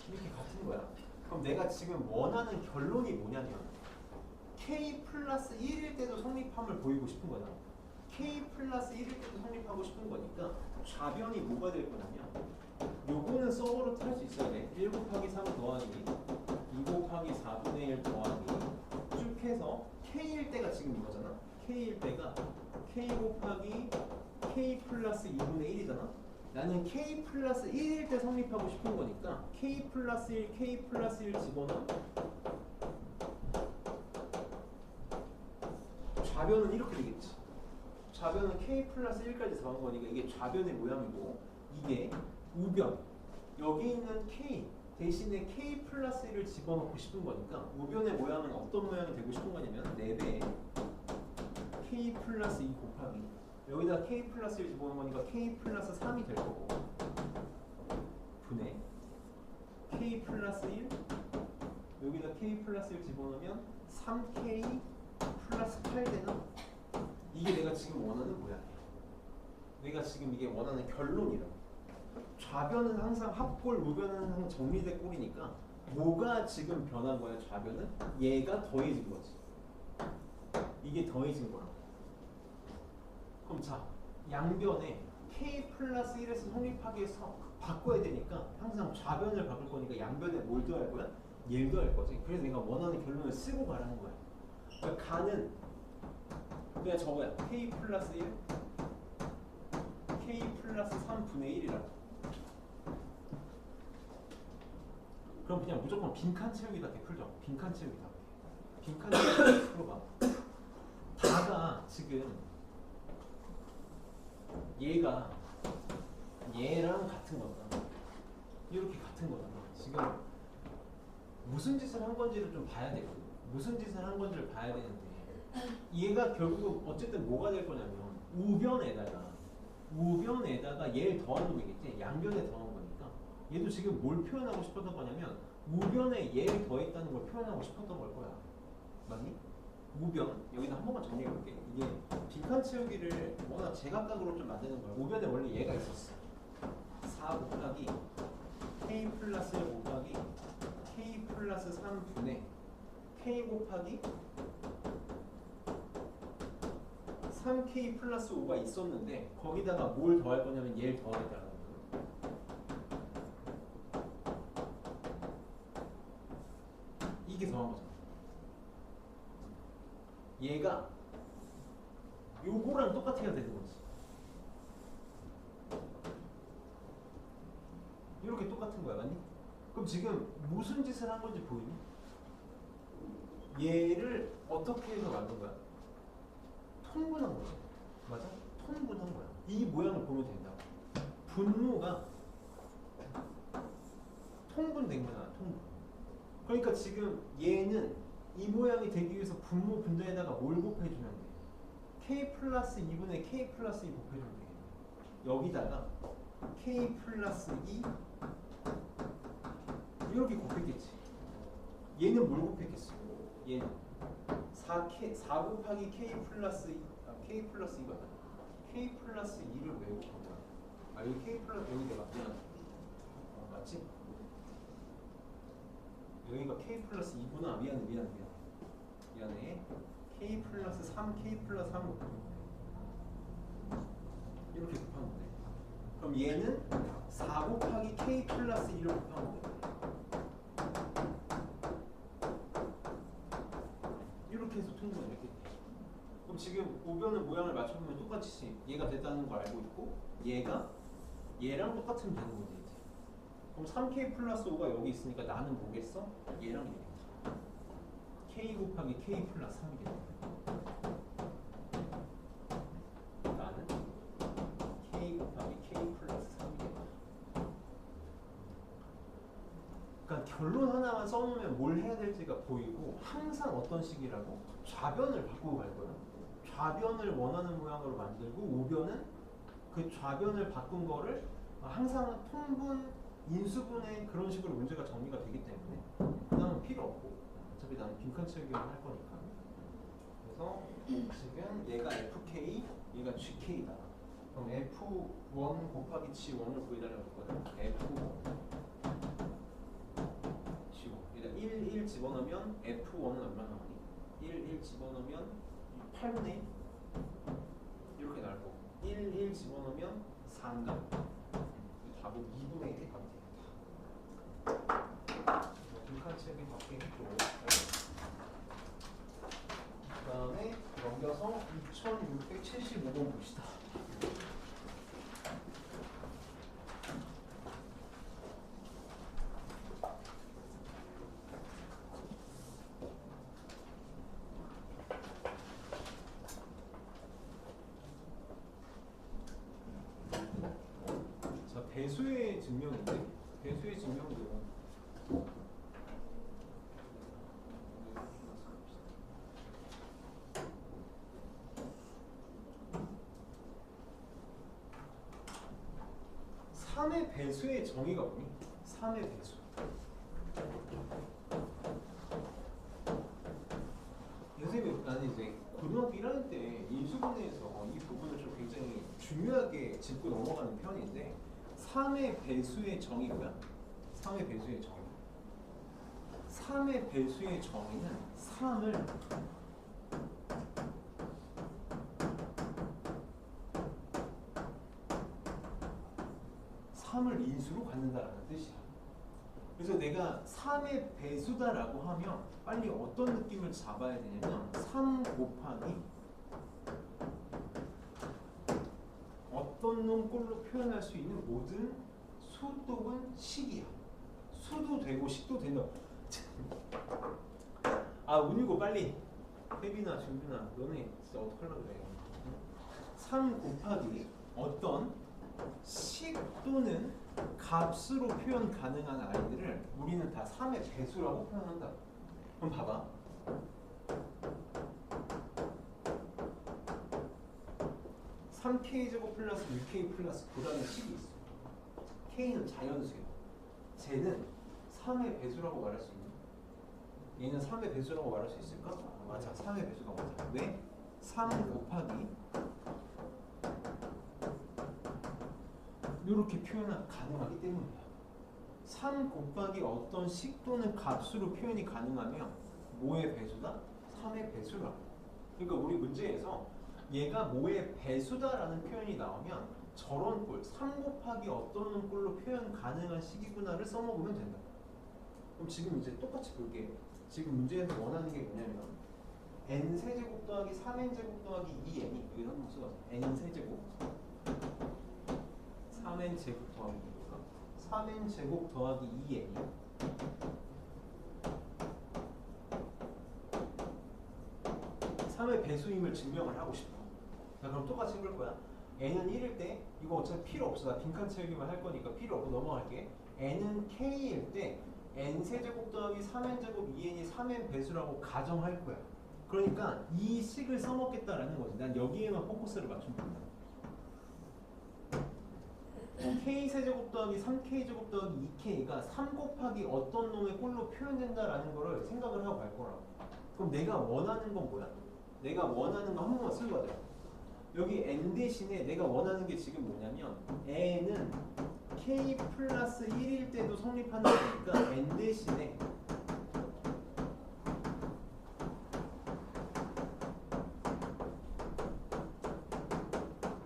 이렇게 같은 거야. 그럼 내가 지금 원하는 결론이 뭐냐면 k 플러스 1일 때도 성립함을 보이고 싶은 거다. k 플러스 1일 때도 성립하고 싶은 거니까 좌변이 뭐가 될 거냐면 요거는 서브루트 할 수 있어야 돼. 1 곱하기 3 더하기 2 곱하기 4분의 1 더하기 쭉 해서 k일 때가 지금 이거잖아. k일 때가 k 곱하기 k 플러스 2분의 1이잖아. 나는 k 플러스 1일 때 성립하고 싶은 거니까 k 플러스 1, k 플러스 1 집어넣으면 좌변은 이렇게 되겠지. 좌변은 k 플러스 1까지 잡은 거니까 이게 좌변의 모양이고 이게 우변 여기 있는 k 대신에 k 플러스 1을 집어넣고 싶은 거니까 우변의 모양은 어떤 모양이 되고 싶은 거냐면 4배의 k 플러스 2 곱하기 여기다 k 플러스 1 집어넣은 거니까 k 플러스 3이 될 거고 분의 k 플러스 1 여기다 k 플러스 1 집어넣으면 3k 플러스 8 되나? 이게 내가 지금 원하는 모양이야. 내가 지금 이게 원하는 결론이라고. 좌변은 항상 합골, 우변은 항상 정리된 꼴이니까 뭐가 지금 변한 거야? 좌변은 얘가 더해진 거지. 이게 더해진 거라고. 그럼 자, 양변에 k 플러스 1에서 성립하기 위해서 바꿔야 되니까 항상 좌변을 바꿀 거니까 양변에 뭘 더할 거야? 얘를 더할 거지. 그래서 내가 원하는 결론을 쓰고 가라는 거야. 그러니까 가는 그냥 저거야. k 플러스 1 k 플러스 3분의 1이라고. 그럼 그냥 무조건 빈칸 채우기다 이렇게 풀죠. 빈칸 채우기다. 빈칸 채우기 풀어봐. 다가 지금 얘가 얘랑 같은 거다. 이렇게 같은 거다. 지금 무슨 짓을 한 건지를 좀 봐야 되거든. 무슨 짓을 한 건지를 봐야 되는데 얘가 결국 어쨌든 뭐가 될 거냐면 우변에다가 얘를 더한 놈이겠지. 양변에 더한 거니까 얘도 지금 뭘 표현하고 싶었던 거냐면 우변에 얘를 더했다는 걸 표현하고 싶었던 걸 거야. 맞니? 우변 여기다 한 번만 정리해 볼게. 이게 빈칸 채우기를 워낙 제각각으로 좀 만드는 거야. 우변에 원래 얘가 있었어. 4 곱하기 k 플러스 1 곱하기 k 플러스 3분의 k 곱하기 3k 플러스 5가 있었는데 거기다가 뭘 더할 거냐면 얘를 더하겠다는 거거든. 이게 더한 거잖아. 얘가 요거랑 똑같아야 되는 거지. 이렇게 똑같은 거야, 맞니? 그럼 지금 무슨 짓을 한 건지 보이니? 얘를 어떻게 해서 만든 거야? 통분한 거지. 맞아? 통분한 거야. 이 모양을 보면 된다고. 분모가 통분된 거잖아, 통분. 그러니까 지금 얘는 이 모양이 되기 위해서 분모 분자에다가 뭘 곱해주면 돼? k 플러스 2분의 k 플러스 2 곱해주면 되겠네. 여기다가 k 플러스 2 이렇게 곱했겠지. 얘는 뭘 곱했겠어? 얘는 4 곱하기 k 플러스 2, k 플러스 2가 k 플러스 2를 왜 곱한 거야? 아 여기 k 플러스 여기 내가 그냥 맞지? 여기가 k 플러스 2구나. 미안해. k 플러스 3, k 플러스 3 이렇게 곱한 건데. 그럼 얘는 4 곱하기 k 플러스 2를 곱한 건데. 이렇게 해서 통분을 이렇게. 그럼 지금 우변은 모양을 맞춰보면 똑같이 얘가 됐다는 걸 알고 있고 얘가 얘랑 똑같으면 되는 거지 이제. 그럼 3k 플러스 5가 여기 있으니까 나는 뭐겠어? 얘랑 얘겠다. k 곱하기 k 플러스 3이겠다. 나는 k 곱하기 k 플러스 3이겠다. 그러니까 결론 하나만 써놓으면 뭘 해야 될지가 보이고 항상 어떤 식이라고? 좌변을 바꾸고 갈 거야. 좌변을 원하는 모양으로 만들고 우변은 그 좌변을 바꾼 거를 항상 통분, 인수분해 그런 식으로 문제가 정리가 되기 때문에 그다음은 필요 없고 어차피 나는 빈칸 채우기만 할 거니까. 그래서 지금 얘가 fk, 얘가 gk다. 그럼 f1 곱하기 g1을 구해달라고 했거든. f1 g1 1 집어넣으면 f1은 얼마 나오니? 1 집어넣으면 8분의 1 이렇게 나올 거고 1 집어넣으면 4인가? 답은 2분의 1이 가면 되겠다. 빈칸 채우기 밖에 있고 그 다음에 넘겨서 2675번 봅시다. 자, 배수의 증명인데 배수의 증명도 3의 배수의 정의가 뭐니? 3의 배수. 선생님, 나는 이제 고등학교 1학년 때 인수분해에서 이 부분을 좀 굉장히 중요하게 짚고 넘어가는 편인데 3의 배수의 정의 뭐야? 3의 배수의 정의. 3의 배수의 정의는 3을 인수로 갖는다라는 뜻이야. 그래서 내가 3의 배수다라고 하면 빨리 어떤 느낌을 잡아야 되냐면 3 곱하기 어떤 놈 꼴로 표현할 수 있는 모든 수 또는 식이야. 수도 되고 식도 된다. 아 운이고 빨리. 혜빈아, 준빈아, 너네 진짜 어떡하려고 그래. 3 곱하기 어떤 식 또는 값으로 표현 가능한 아이들을 우리는 다 3의 배수라고 표현한다. 그럼 봐봐. 3k제곱 플러스 6k 플러스 9라는 식이 있어. k는 자연수야. 쟤는 3의 배수라고 말할 수 있니? 얘는 3의 배수라고 말할 수 있을까? 맞아, 3의 배수가 맞아. 왜? 3 곱하기 이렇게 표현 가능하기 때문이야. 3 곱하기 어떤 식 또는 값으로 표현이 가능하면 뭐의 배수다? 3의 배수라고. 그러니까 우리 문제에서 얘가 뭐의 배수다라는 표현이 나오면 저런 꼴, 3 곱하기 어떤 꼴로 표현 가능한 식이구나를 써먹으면 된다. 그럼 지금 이제 똑같이 볼게요. 지금 문제에서 원하는 게 뭐냐면 n세제곱 더하기 3n제곱 더하기 2n이 여기다 한번 써봐. n세제곱 3n제곱 더하기 3n제곱 더하기 2n이 3의 배수임을 증명을 하고 싶어. 자, 그럼 똑같이 해볼 거야. n은 1일 때 이거 어차피 필요 없어. 나 빈칸 채우기만 할 거니까 필요 없고 넘어갈게. n은 k일 때 n세제곱 더하기 3n제곱 2n이 3n 배수라고 가정할 거야. 그러니까 이 식을 써먹겠다라는 거지. 난 여기에만 포커스를 맞추면 된다. k세제곱 더하기 3k제곱 더하기 2k가 3 곱하기 어떤 놈의 꼴로 표현된다라는 거를 생각을 하고 갈 거라고. 그럼 내가 원하는 건 뭐야? 내가 원하는 거 한 번만 쓰고 가자. 여기 n 대신에 내가 원하는 게 지금 뭐냐면 n은 k 플러스 1일 때도 성립하는 거니까 n 대신에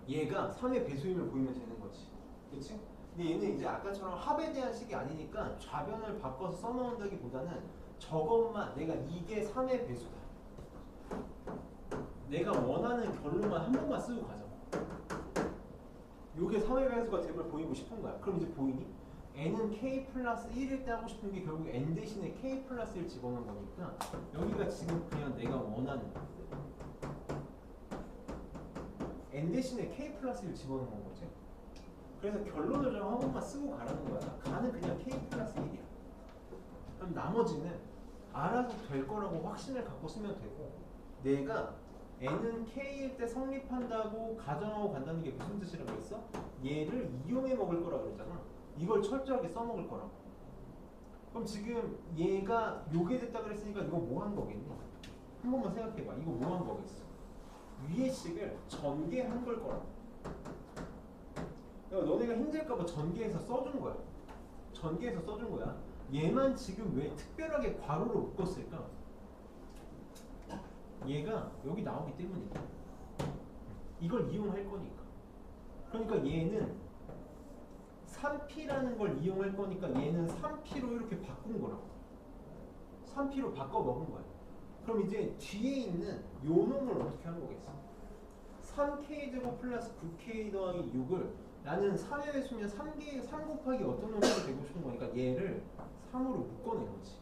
얘가 3의 배수임을 보이면 되는 거지. 그치? 근데 얘는 이제 아까처럼 합에 대한 식이 아니니까 좌변을 바꿔서 써놓는다기보다는 저것만 내가 이게 3의 배수다. 내가 원하는 결론만 한 번만 쓰고 가자. 요게 3의 배수가 됨을 보이고 싶은 거야. 그럼 이제 보이니? n은 k 플러스 1일 때 하고 싶은 게 결국 n 대신에 k 플러스 1 집어넣은 거니까 여기가 지금 그냥 내가 원하는 n 대신에 k 플러스 1 집어넣은 건 거지. 그래서 결론을 좀 한 번만 쓰고 가라는 거야. 가는 그냥 k 플러스 1이야. 그럼 나머지는 알아서 될 거라고 확신을 갖고 쓰면 되고, 내가 n은 k일 때 성립한다고 가정하고 간다는 게 무슨 뜻이라고 했어? 얘를 이용해 먹을 거라고 그랬잖아. 이걸 철저하게 써먹을 거라고. 그럼 지금 얘가 요게 됐다 그랬으니까 이거 뭐 한 거겠니? 한 번만 생각해봐. 이거 뭐 한 거겠어? 위의 식을 전개한 걸 거라고. 그러니까 너네가 힘들까봐 전개해서 써준 거야. 전개해서 써준 거야. 얘만 지금 왜 특별하게 괄호로 묶었을까? 얘가 여기 나오기 때문이야. 이걸 이용할 거니까. 그러니까 얘는 3p라는 걸 이용할 거니까 얘는 3p로 이렇게 바꾼 거라고. 3p로 바꿔 먹은 거야. 그럼 이제 뒤에 있는 요 놈을 어떻게 하는 거겠어? 3k제곱 플러스 9k 더하기 6을 나는 3의 배수면 3 곱하기 어떤 놈으로 되고 싶은 거니까 얘를 3으로 묶어낸 거지.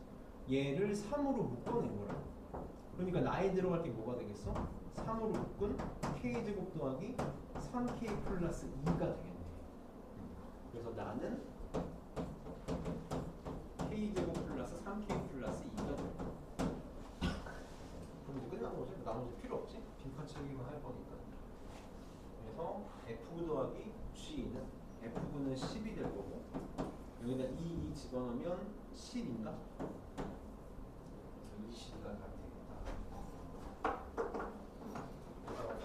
얘를 3으로 묶어낸 거라고. 그러니까 나에 들어갈 게 뭐가 되겠어? 3으로 묶은 k제곱 더하기 3k 플러스 2가 되겠네. 그래서 나는 k제곱 플러스 3k 플러스 2가 되겠네. 그럼 이제 끝난 거지? 나머지 필요 없지? 빈칸 채우기만 할 거니까. 그래서 F9 더하기 G는 F9는 10이 될 거고, 여기다 2 집어넣으면 10인가? 20가 되겠다.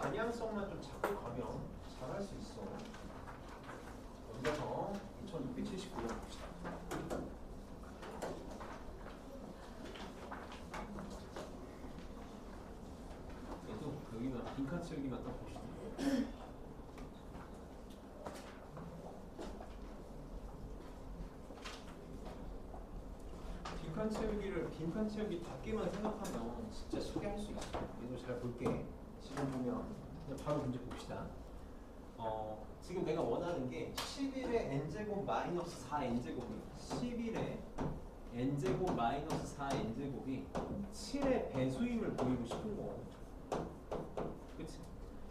방향성만 좀 잡고 가면 잘할 수 있어. 먼저 2679번 봅시다. 얘도 여기만 빈칸 채우기만 딱 봅시다. 빈칸 채우기 밖에만 생각하면 진짜 쉽게 할 수 있어. 얘도 잘 볼게. 지금 보면 그냥 바로 문제 봅시다. 지금 내가 원하는 게 11의 n제곱 마이너스 4n제곱이 11의 n제곱 마이너스 4n제곱이 7의 배수임을 보이고 싶은 거. 그치?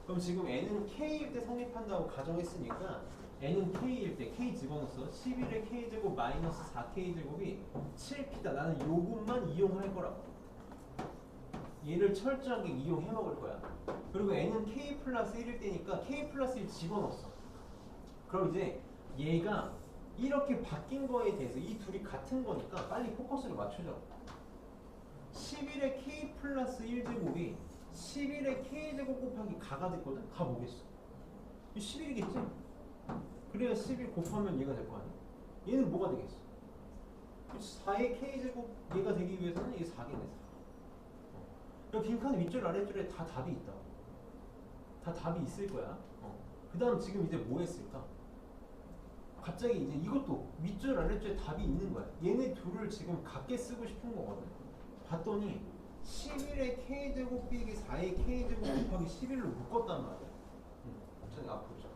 그럼 지금 n은 k일 때 성립한다고 가정했으니까 n은 k일 때 k 집어넣었어. 11의 k제곱 마이너스 4k제곱이 7p다. 나는 요것만 이용할 거라고. 얘를 철저하게 이용해 먹을 거야. 그리고 n은 k 플러스 1일 때니까 k 플러스 1 집어넣었어. 그럼 이제 얘가 이렇게 바뀐 거에 대해서 이 둘이 같은 거니까 빨리 포커스를 맞추자. 11의 k 플러스 1제곱이 11의 k제곱 곱하기 가가 됐거든? 가 뭐겠어? 11이겠지? 그래야 11 곱하면 얘가 될 거 아니야? 얘는 뭐가 되겠어? 4의 k제곱 얘가 되기 위해서는 이게 4겠네. 4. 빈칸 윗줄 아랫줄에 다 답이 있다. 다 답이 있을 거야. 그 다음 지금 이제 뭐 했을까? 갑자기 이제 이것도 윗줄 아랫줄에 답이 있는 거야. 얘네 둘을 지금 같게 쓰고 싶은 거거든. 봤더니 11의 k제곱 빼기 4의 k제곱 곱하기 11로 묶었단 말이야. 우찬이 앞으로 자.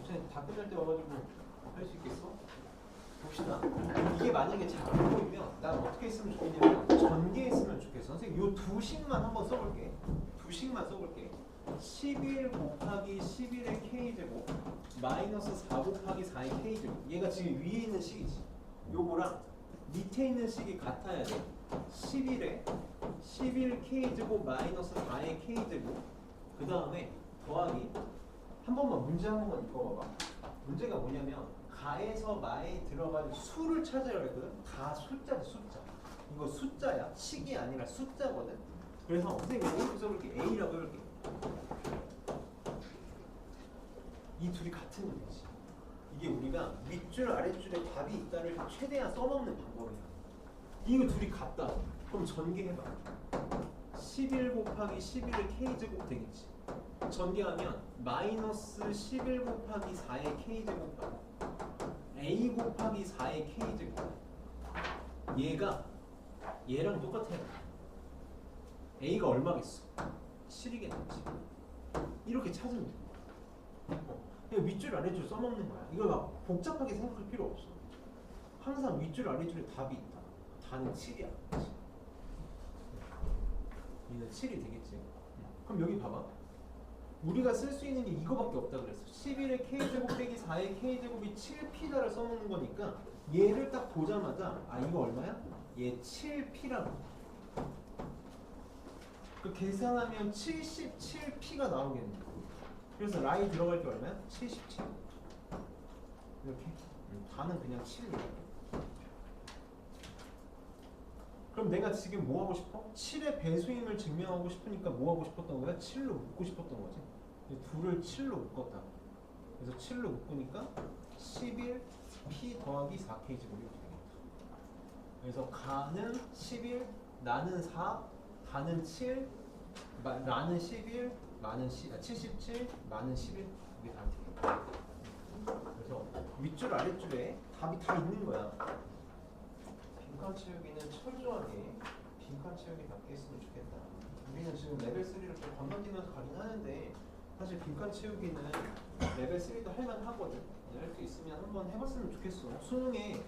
우찬이 다 끝날 때 와가지고 할 수 있겠어? 봅시다. 이게 만약에 잘 안 보이면 난 어떻게 했으면 좋겠냐면 전개했으면 좋겠어. 선생님 요 두 식만 한번 써볼게. 두 식만 써볼게. 11 곱하기 11의 k제곱 마이너스 4 곱하기 4의 k제곱. 얘가 지금 위에 있는 식이지. 요거랑 밑에 있는 식이 같아야 돼. 11에 11k제곱 마이너스 4의 k제곱 그 다음에 더하기 한 번만 문제 한 번만 읽어봐봐. 문제가 뭐냐면 가에서 마에 들어갈 수를 찾으려고 했거든. 가 숫자지 숫자. 이거 숫자야. 식이 아니라 숫자거든. 그래서 선생님이 이렇게 써볼게. A라고 해볼게. 이 둘이 같은 놈이지. 이게 우리가 윗줄 아랫줄에 답이 있다를 최대한 써먹는 방법이야. 이거 둘이 같다. 그럼 전개해봐. 11 곱하기 11의 k제곱 되겠지. 전개하면 마이너스 11 곱하기 4의 k제곱 받아. a 곱하기 4의 k제곱. 얘가 얘랑 똑같아요. a가 얼마겠어? 7이겠지. 이렇게 찾으면 돼. 그냥 윗줄 아랫줄 써먹는 거야. 이걸 막 복잡하게 생각할 필요 없어. 항상 윗줄 아랫줄에 답이 있다. 답은 7이야. 얘는 7이 되겠지. 그럼 여기 봐봐. 우리가 쓸 수 있는 게 이거밖에 없다 그랬어. 11의 k제곱 빼기 4의 k제곱이 7p다를 써먹는 거니까 얘를 딱 보자마자 아 이거 얼마야? 얘 7p라고. 그 계산하면 77p가 나오겠네. 그래서 라이 들어갈 게 얼마야? 77. 이렇게. 다는 그냥 7이야. 그럼 내가 지금 뭐 하고 싶어? 7의 배수임을 증명하고 싶으니까 뭐 하고 싶었던 거야? 7로 묶고 싶었던 거지. 둘을 7로 묶었다. 그래서 7로 묶으니까 11 p 더하기 4k 제곱이 이렇게 되겠다. 그래서 가는 11, 나는 4, 가는 7, 나는 11, 마는 77, 마는 11 이게 답이 되겠다. 그래서 윗줄 아랫줄에 답이 다 있는 거야. 빈칸 채우기는 철저하게 빈칸 채우기 답게 했으면 좋겠다. 우리는 지금 레벨 3를 좀 건너뛰면서 가긴 하는데 사실 빈칸 채우기는 레벨 3도 할만하거든. 할 수 있으면 한번 해봤으면 좋겠어. 수능에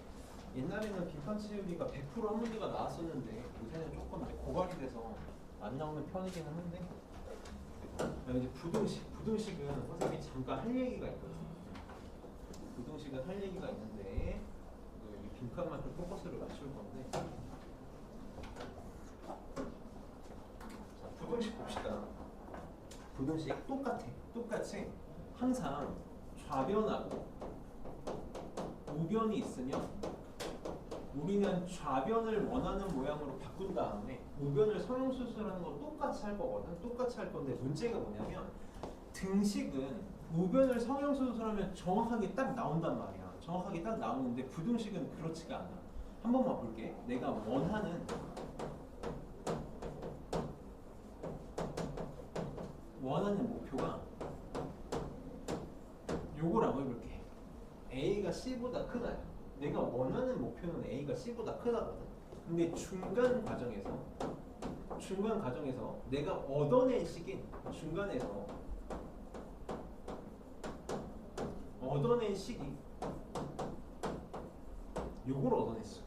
옛날에는 빈칸 채우기가 100%한 문제가 나왔었는데 요새는 조금 이제 고갈이 돼서 안 나오는 편이긴 한데 이제 부등식은 선생님이 잠깐 할 얘기가 있거든. 부등식은 할 얘기가 있는데 이 빈칸만 좀 포커스를 맞출 건데 자, 부등식 봅시다. 부등식 똑같이 항상 좌변하고 우변이 있으면 우리는 좌변을 원하는 모양으로 바꾼 다음에 우변을 성형수술하는 거 똑같이 할 거거든. 똑같이 할 건데 문제가 뭐냐면 등식은 우변을 성형수술하면 정확하게 딱 나온단 말이야. 정확하게 딱 나오는데 부등식은 그렇지가 않아. 한 번만 볼게. 내가 원하는 목표가 요거라고 해볼게. A가 C보다 크다. 내가 원하는 목표는 A가 C보다 크다거든. 근데 중간 과정에서 내가 얻어낸 식인 중간에서 얻어낸 식이 요걸 얻어냈어.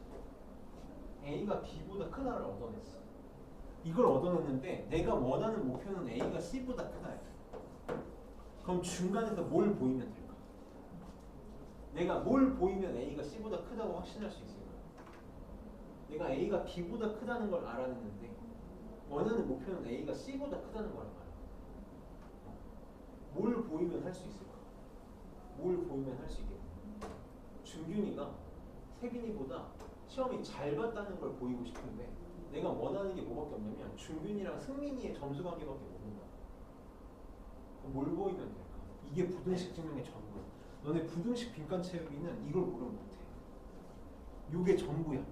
A가 B보다 크다를 얻어냈어. 이걸 얻어냈는데 내가 원하는 목표는 A가 C보다 크다. 그럼 중간에서 뭘 보이면 될까? 내가 뭘 보이면 A가 C보다 크다고 확신할 수 있을까? 내가 A가 B보다 크다는 걸 알아냈는데 원하는 목표는 A가 C보다 크다는 거란 말이야. 뭘 보이면 할 수 있을까? 뭘 보이면 할 수 있겠다. 준균이가 세빈이보다 시험이 잘 봤다는 걸 보이고 싶은데 내가 원하는 게 뭐밖에 없냐면 준균이랑 승민이의 점수 관계밖에 모른다. 뭘 보이면 될까? 이게 부등식 증명의 전부야. 너네 부등식 빈칸 채우기는 이걸 모르면 못해. 이게 전부야.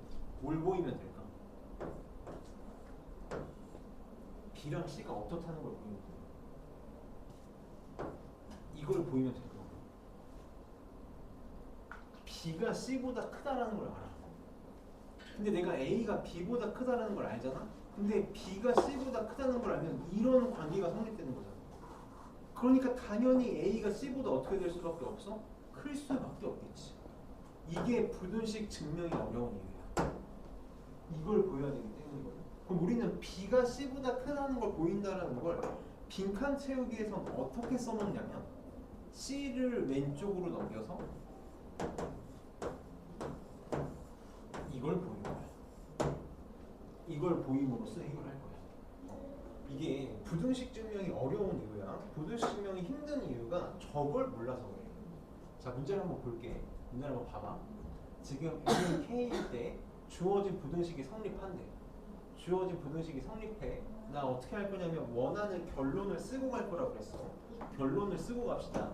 뭘 보이면 될까? B랑 C가 어떻다는 걸 보이면 돼. 이걸 보이면 될 거야. B가 C보다 크다라는 걸 알아. 근데 내가 A가 B보다 크다라는 걸 알잖아? 근데 B가 C보다 크다는 걸 알면 이런 관계가 성립되는 거잖아. 그러니까 당연히 A가 C보다 어떻게 될 수밖에 없어? 클 수밖에 없겠지. 이게 부등식 증명이 어려운 이유야. 이걸 보여야 되기 때문이거든. 그럼 우리는 B가 C보다 크다는 걸 보인다는 걸 빈칸 채우기에선 어떻게 써먹냐면 C를 왼쪽으로 넘겨서 이걸 보이는 거야. 이걸 보임으로써 해결할 거야. 이게 부등식 증명이 어려운 이유야. 부등식 증명이 힘든 이유가 저걸 몰라서 그래. 자, 문제를 한번 볼게. 문제를 한번 봐봐. 지금 A는 K일 때 주어진 부등식이 성립한대. 주어진 부등식이 성립해. 나 어떻게 할 거냐면 원하는 결론을 쓰고 갈 거라고 그랬어. 결론을 쓰고 갑시다.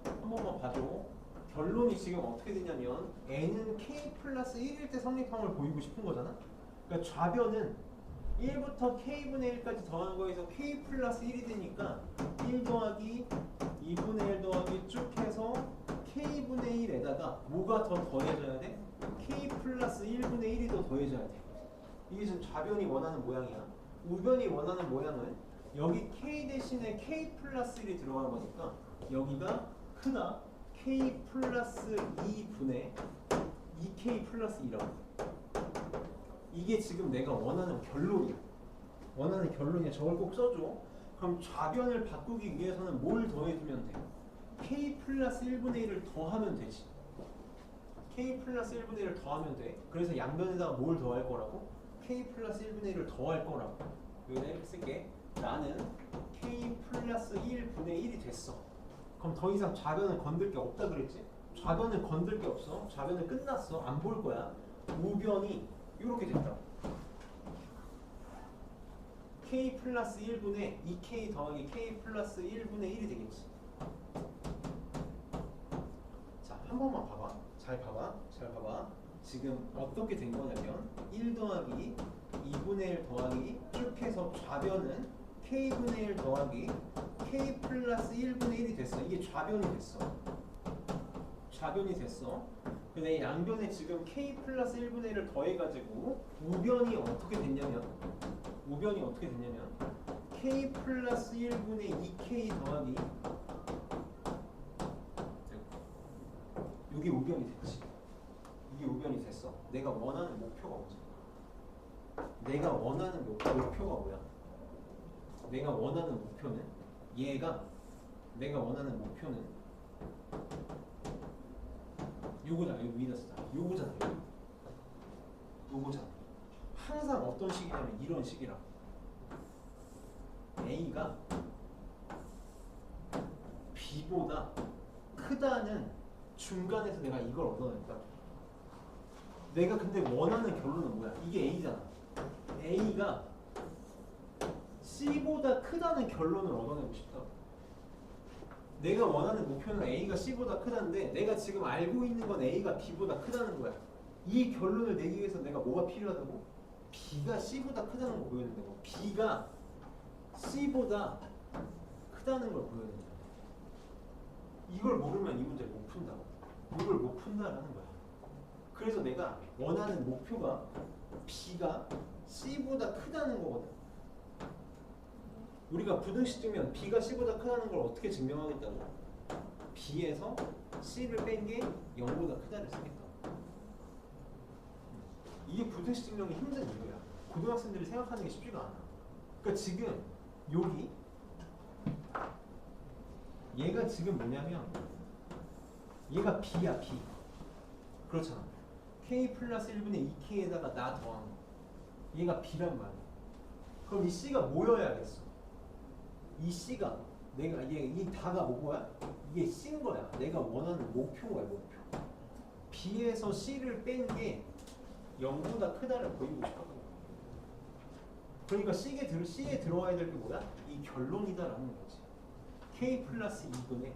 한 번만 봐줘. 결론이 지금 어떻게 되냐면 N은 K 플러스 1일 때 성립함을 보이고 싶은 거잖아. 그러니까 좌변은 1부터 K분의 1까지 더하는 거에서 K 플러스 1이 되니까 1 더하기 2분의 1 더하기 쭉 해서 K분의 1에다가 뭐가 더 더해져야 돼? K 플러스 1분의 1이 더 더해져야 돼. 이게 지금 좌변이 원하는 모양이야. 우변이 원하는 모양은 여기 K 대신에 K 플러스 1이 들어간 거니까 여기가 크다. K 플러스 2분의 2K 플러스 2라고. 이게 지금 내가 원하는 결론이야. 원하는 결론이야. 저걸 꼭 써줘. 그럼 좌변을 바꾸기 위해서는 뭘 더해주면 돼? K 플러스 1분의 1을 더하면 되지. K 플러스 1분의 1을 더하면 돼. 그래서 양변에다가 뭘 더할 거라고? K 플러스 1분의 1을 더할 거라고. 여기다 이렇게 쓸게. 나는 K 플러스 1분의 1이 됐어. 그럼 더 이상 좌변은 건들 게 없다 그랬지? 좌변은 건들 게 없어. 좌변은 끝났어. 안 볼 거야. 우변이 이렇게 됐다. K 플러스 1분의 2K 더하기 K 플러스 1분의 1이 되겠지. 자, 한 번만 봐봐. 잘 봐봐. 잘 봐봐. 지금 어떻게 된 거냐면 1 더하기 2분의 1 더하기 쭉 해서 좌변은 K분의 1 더하기 K 플러스 1분의 1이 됐어. 이게 좌변이 됐어. 좌변이 됐어. 근데 양변에 지금 K 플러스 1분의 1을 더해가지고 우변이 어떻게 됐냐면 K 플러스 1분의 2K 더하기 이게 우변이 됐지. 이게 우변이 됐어. 내가 원하는 목표가 뭐지? 내가 원하는 목표가 뭐야? 내가 원하는 목표는 내가 원하는 목표는 요거잖아. 여기 위에다 쓰자. 요거잖아. 요거잖아. 항상 어떤 식이냐면 이런 식이라고. A가 B보다 크다는 중간에서 내가 이걸 얻어냈다. 내가 근데 원하는 결론은 뭐야? 이게 A잖아. A가 C보다 크다는 결론을 얻어내고 싶다. 내가 원하는 목표는 A가 C보다 크다는데 내가 지금 알고 있는 건 A가 B보다 크다는 거야. 이 결론을 내기 위해서 내가 뭐가 필요하다고? B가 C보다 크다는 걸 보여야 된다고. B가 C보다 크다는 걸 보여야 된다. 이걸 모르면 이 문제를 못 푼다고. 이걸 못 푼다라는 거야. 그래서 내가 원하는 목표가 B가 C보다 크다는 거거든. 우리가 부등식 증명 B가 C보다 크다는 걸 어떻게 증명하겠다고? B에서 C를 뺀 게 0보다 크다를 쓰겠다. 이게 부등식 증명이 힘든 이유야. 고등학생들이 생각하는 게 쉽지가 않아. 그러니까 지금 여기 얘가 지금 뭐냐면 얘가 B야. B. 그렇잖아. K 플러스 1분의 2K에다가 나 더한 거. 얘가 B란 말이야. 그럼 이 C가 뭐여야겠어? 이 C가 내가 이 다가 뭐야? 이게 C인 거야. 내가 원하는 목표인 거야, 목표. B에서 C를 뺀 게 0보다 크다를 보이고 싶었던 거야. 그러니까 C에 들어와야 될 게 뭐야? 이 결론이다라는 거지. K 플러스 2분의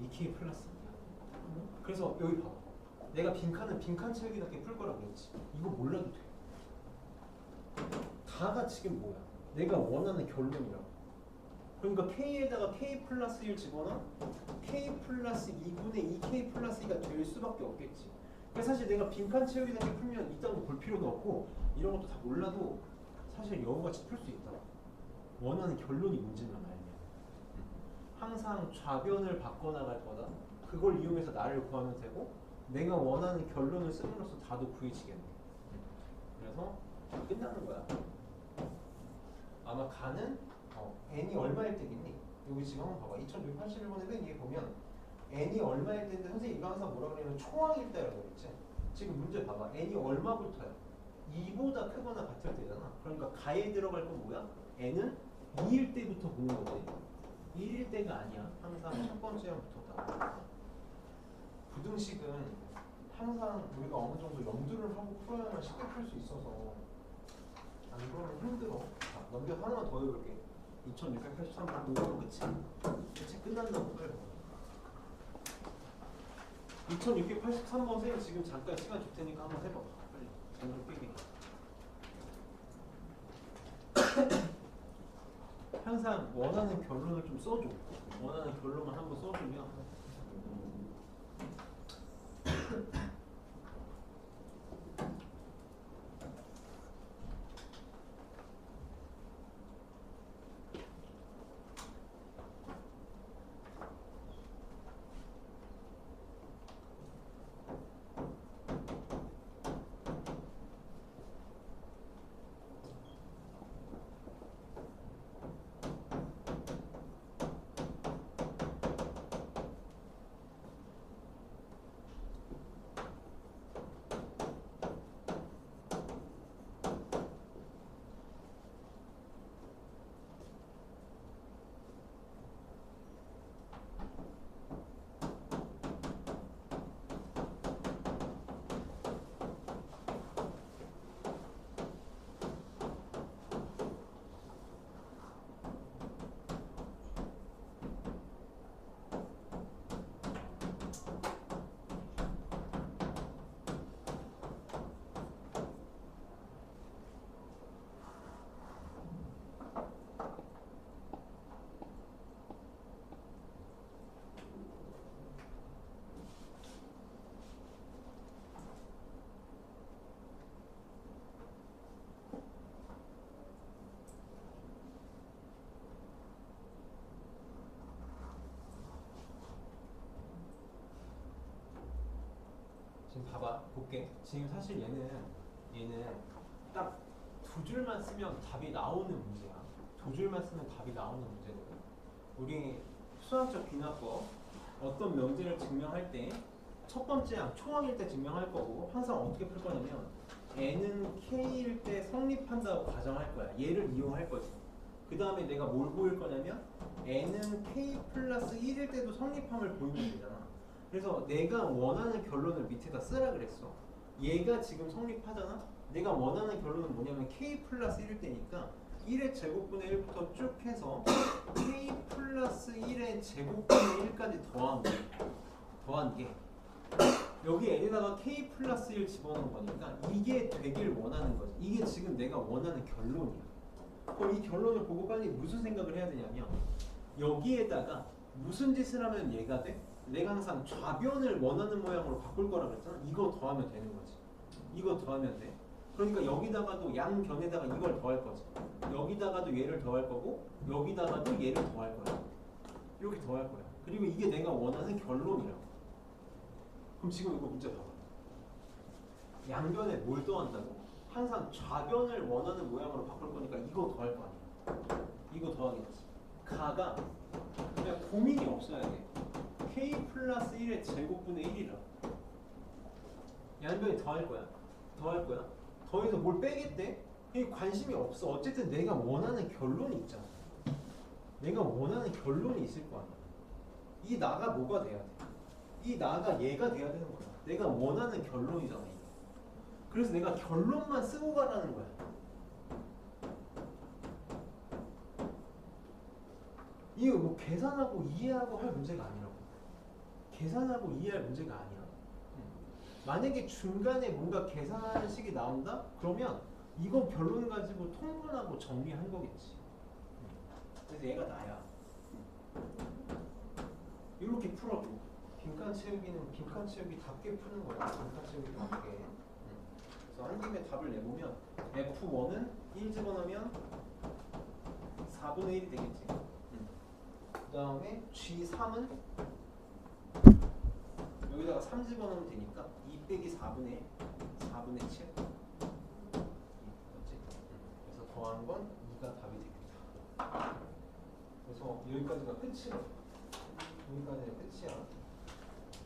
2K 플러스 2야. 그래서 여기 봐봐. 내가 빈칸은 빈칸 채우기답게 풀 거라고 했지. 이거 몰라도 돼. 다가 지금 뭐야? 내가 원하는 결론이라고. 그러니까 K에다가 K 플러스 1 집어넣어 K 플러스 2분의 2K 플러스 2가 될 수밖에 없겠지. 그러니까 사실 내가 빈칸 채우기답게 풀면 이딴 거 볼 필요도 없고 이런 것도 다 몰라도 사실 영어같이 풀 수 있다. 원하는 결론이 뭔지만 알면. 항상 좌변을 바꿔나갈 거다. 그걸 이용해서 나를 구하면 되고 내가 원하는 결론을 씀으로써 다도 구해지겠네. 그래서 끝나는 거야. 아마 가는 n이 얼마일 때겠니? 여기 지금 한번 봐봐. 2681번에 맨 위에 보면 n이 얼마일 때인데 선생님 이거 항상 뭐라 그러냐면 초항일 때라고 그랬지. 지금 문제 봐봐. n이 얼마부터야? 2보다 크거나 같을 때잖아. 그러니까 가에 들어갈 건 뭐야? n은 2일 때부터 보는 거지. 1일 때가 아니야. 항상 첫 번째 항부터다. 부등식은 항상 우리가 어느 정도 염두를 하고 풀어야만 쉽게 풀 수 있어서 안 그러면 힘들어. 자, 넘겨 하나만 더 해볼게. 2683번 이거 끝이. 대체 끝난다고 그래. 2683번 선생님 지금 잠깐 시간 줄 테니까 한번 해봐. 빨리. 잠깐 끼게. 항상 원하는 결론을 좀 써줘. 원하는 결론만 한번 써주면 지금 봐봐 볼게. 지금 사실 얘는 딱 두 줄만 쓰면 답이 나오는 문제야. 두 줄만 쓰면 답이 나오는 문제거든. 우리 수학적 비나법 어떤 명제를 증명할 때 첫 번째 초항일 때 증명할 거고 항상 어떻게 풀 거냐면 n은 k일 때 성립한다고 가정할 거야. 얘를 이용할 거지. 그 다음에 내가 뭘 보일 거냐면 n은 k 플러스 1일 때도 성립함을 보이면 되잖아. 그래서 내가 원하는 결론을 밑에다 쓰라 그랬어. 얘가 지금 성립하잖아. 내가 원하는 결론은 뭐냐면 k 플러스 1일 때니까 1의 제곱분의 1부터 쭉 해서 k 플러스 1의 제곱분의 1까지 더한 게 여기 n에다가 k 플러스 1 집어넣은 거니까 이게 되길 원하는 거지. 이게 지금 내가 원하는 결론이야. 그럼 이 결론을 보고 빨리 무슨 생각을 해야 되냐면 여기에다가 무슨 짓을 하면 얘가 돼? 내가 항상 좌변을 원하는 모양으로 바꿀 거라 그랬잖아. 이거 더하면 되는 거지. 이거 더하면 돼. 그러니까 여기다가도 양변에다가 이걸 더할 거지. 여기다가도 얘를 더할 거고 여기다가도 얘를 더할 거야. 이렇게 더할 거야. 그리고 이게 내가 원하는 결론이라고. 그럼 지금 이거 문제 봐봐. 양변에 뭘 더한다고? 항상 좌변을 원하는 모양으로 바꿀 거니까 이거 더할 거 아니야. 이거 더하겠지. 가가 그냥 고민이 없어야 돼. k 플러스 1의 제곱분의 1이라. 양변에 더할 거야. 더할 거야. 더해서 뭘 빼겠대? 이 관심이 없어. 어쨌든 내가 원하는 결론이 있잖아. 내가 원하는 결론이 있을 거 아니야. 이 나가 뭐가 돼야 돼? 이 나가 얘가 돼야 되는 거야. 내가 원하는 결론이잖아. 이거. 그래서 내가 결론만 쓰고 가라는 거야. 이거 뭐 계산하고 이해하고 할 문제가 아니라고. 계산하고 이해할 문제가 아니야. 만약에 중간에 뭔가 계산하는 식이 나온다? 그러면 이건 결론 가지고 통분하고 정리한 거겠지. 그래서 얘가 나야. 이렇게 풀어도 빈칸 채우기는 빈칸 채우기답게 푸는 거야. 빈칸 채우기답게. 그래서 한 김에 답을 내보면 F1은 1 집어넣으면 4분의 1이 되겠지. 그 다음에 G3은 여기다가 3 집어넣으면 되니까 2 빼기 4분의 1, 4분의 7. 맞지? 그래서 더한 건 2가 답이 되겠다. 그래서 여기까지가 끝이야. 여기까지가 끝이야.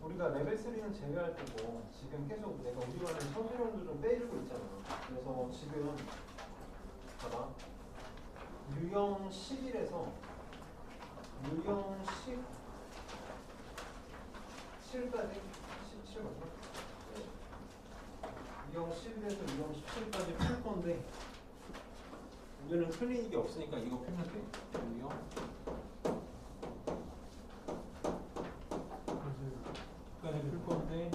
우리가 레벨 3는 제외할 때고 지금 계속 내가 우리만의 서술형도 좀 빼주고 있잖아. 그래서 지금 봐봐. 유형 11에서 유형 17까지 17 맞나? 유형 11에서 유형 17까지 풀 건데 오늘은 틀린 게 없으니까 이거 풀면 돼. 유형 까지 풀 건데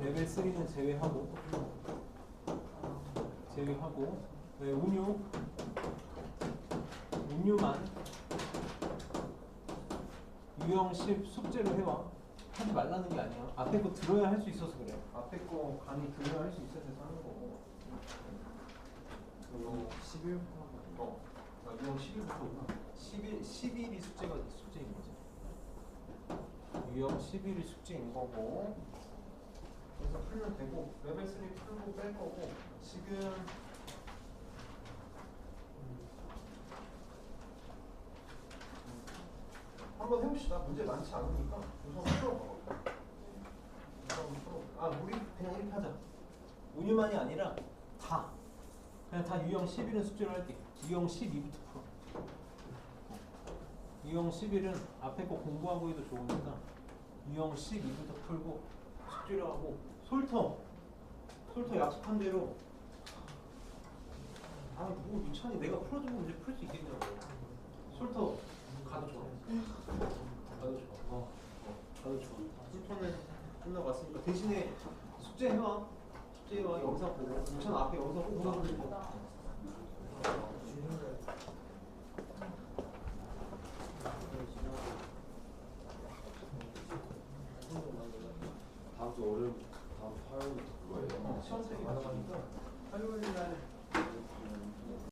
레벨 3는 제외하고 네, 운유만 유형 10 숙제를 해와. 하지 말라는 게 아니야. 앞에 거 들어야 할 수 있어서 그래. 앞에 거 강의 들어야 할 수 있어서 하는 거고. 그리고 11부터 유형 11부터 11이 숙제인 거지. 유형 11이 숙제인 거고. 그래서 풀면 되고 레벨 3 풀고 뺄 거고 지금 한번 해봅시다. 문제 많지 않으니까 우선 풀어봐. 우리 그냥 이렇게 하자. 운유만이 아니라 다 그냥 다 유형 11은 숙제로 할게. 유형 12부터 풀어. 유형 11은 앞에 거 공부하고 해도 좋으니까 유형 12부터 풀고 숙제로 하고 솔터 약속한 대로 뭐 유찬이 내가 풀어준 문제 풀 수 있겠냐고. 솔터 가도 좋아. 가도 좋아. 가도 좋아. 솔터는 끝나갔으니까 대신에 숙제 해와. 영상 보고 유찬 앞에 영상 꼭 보고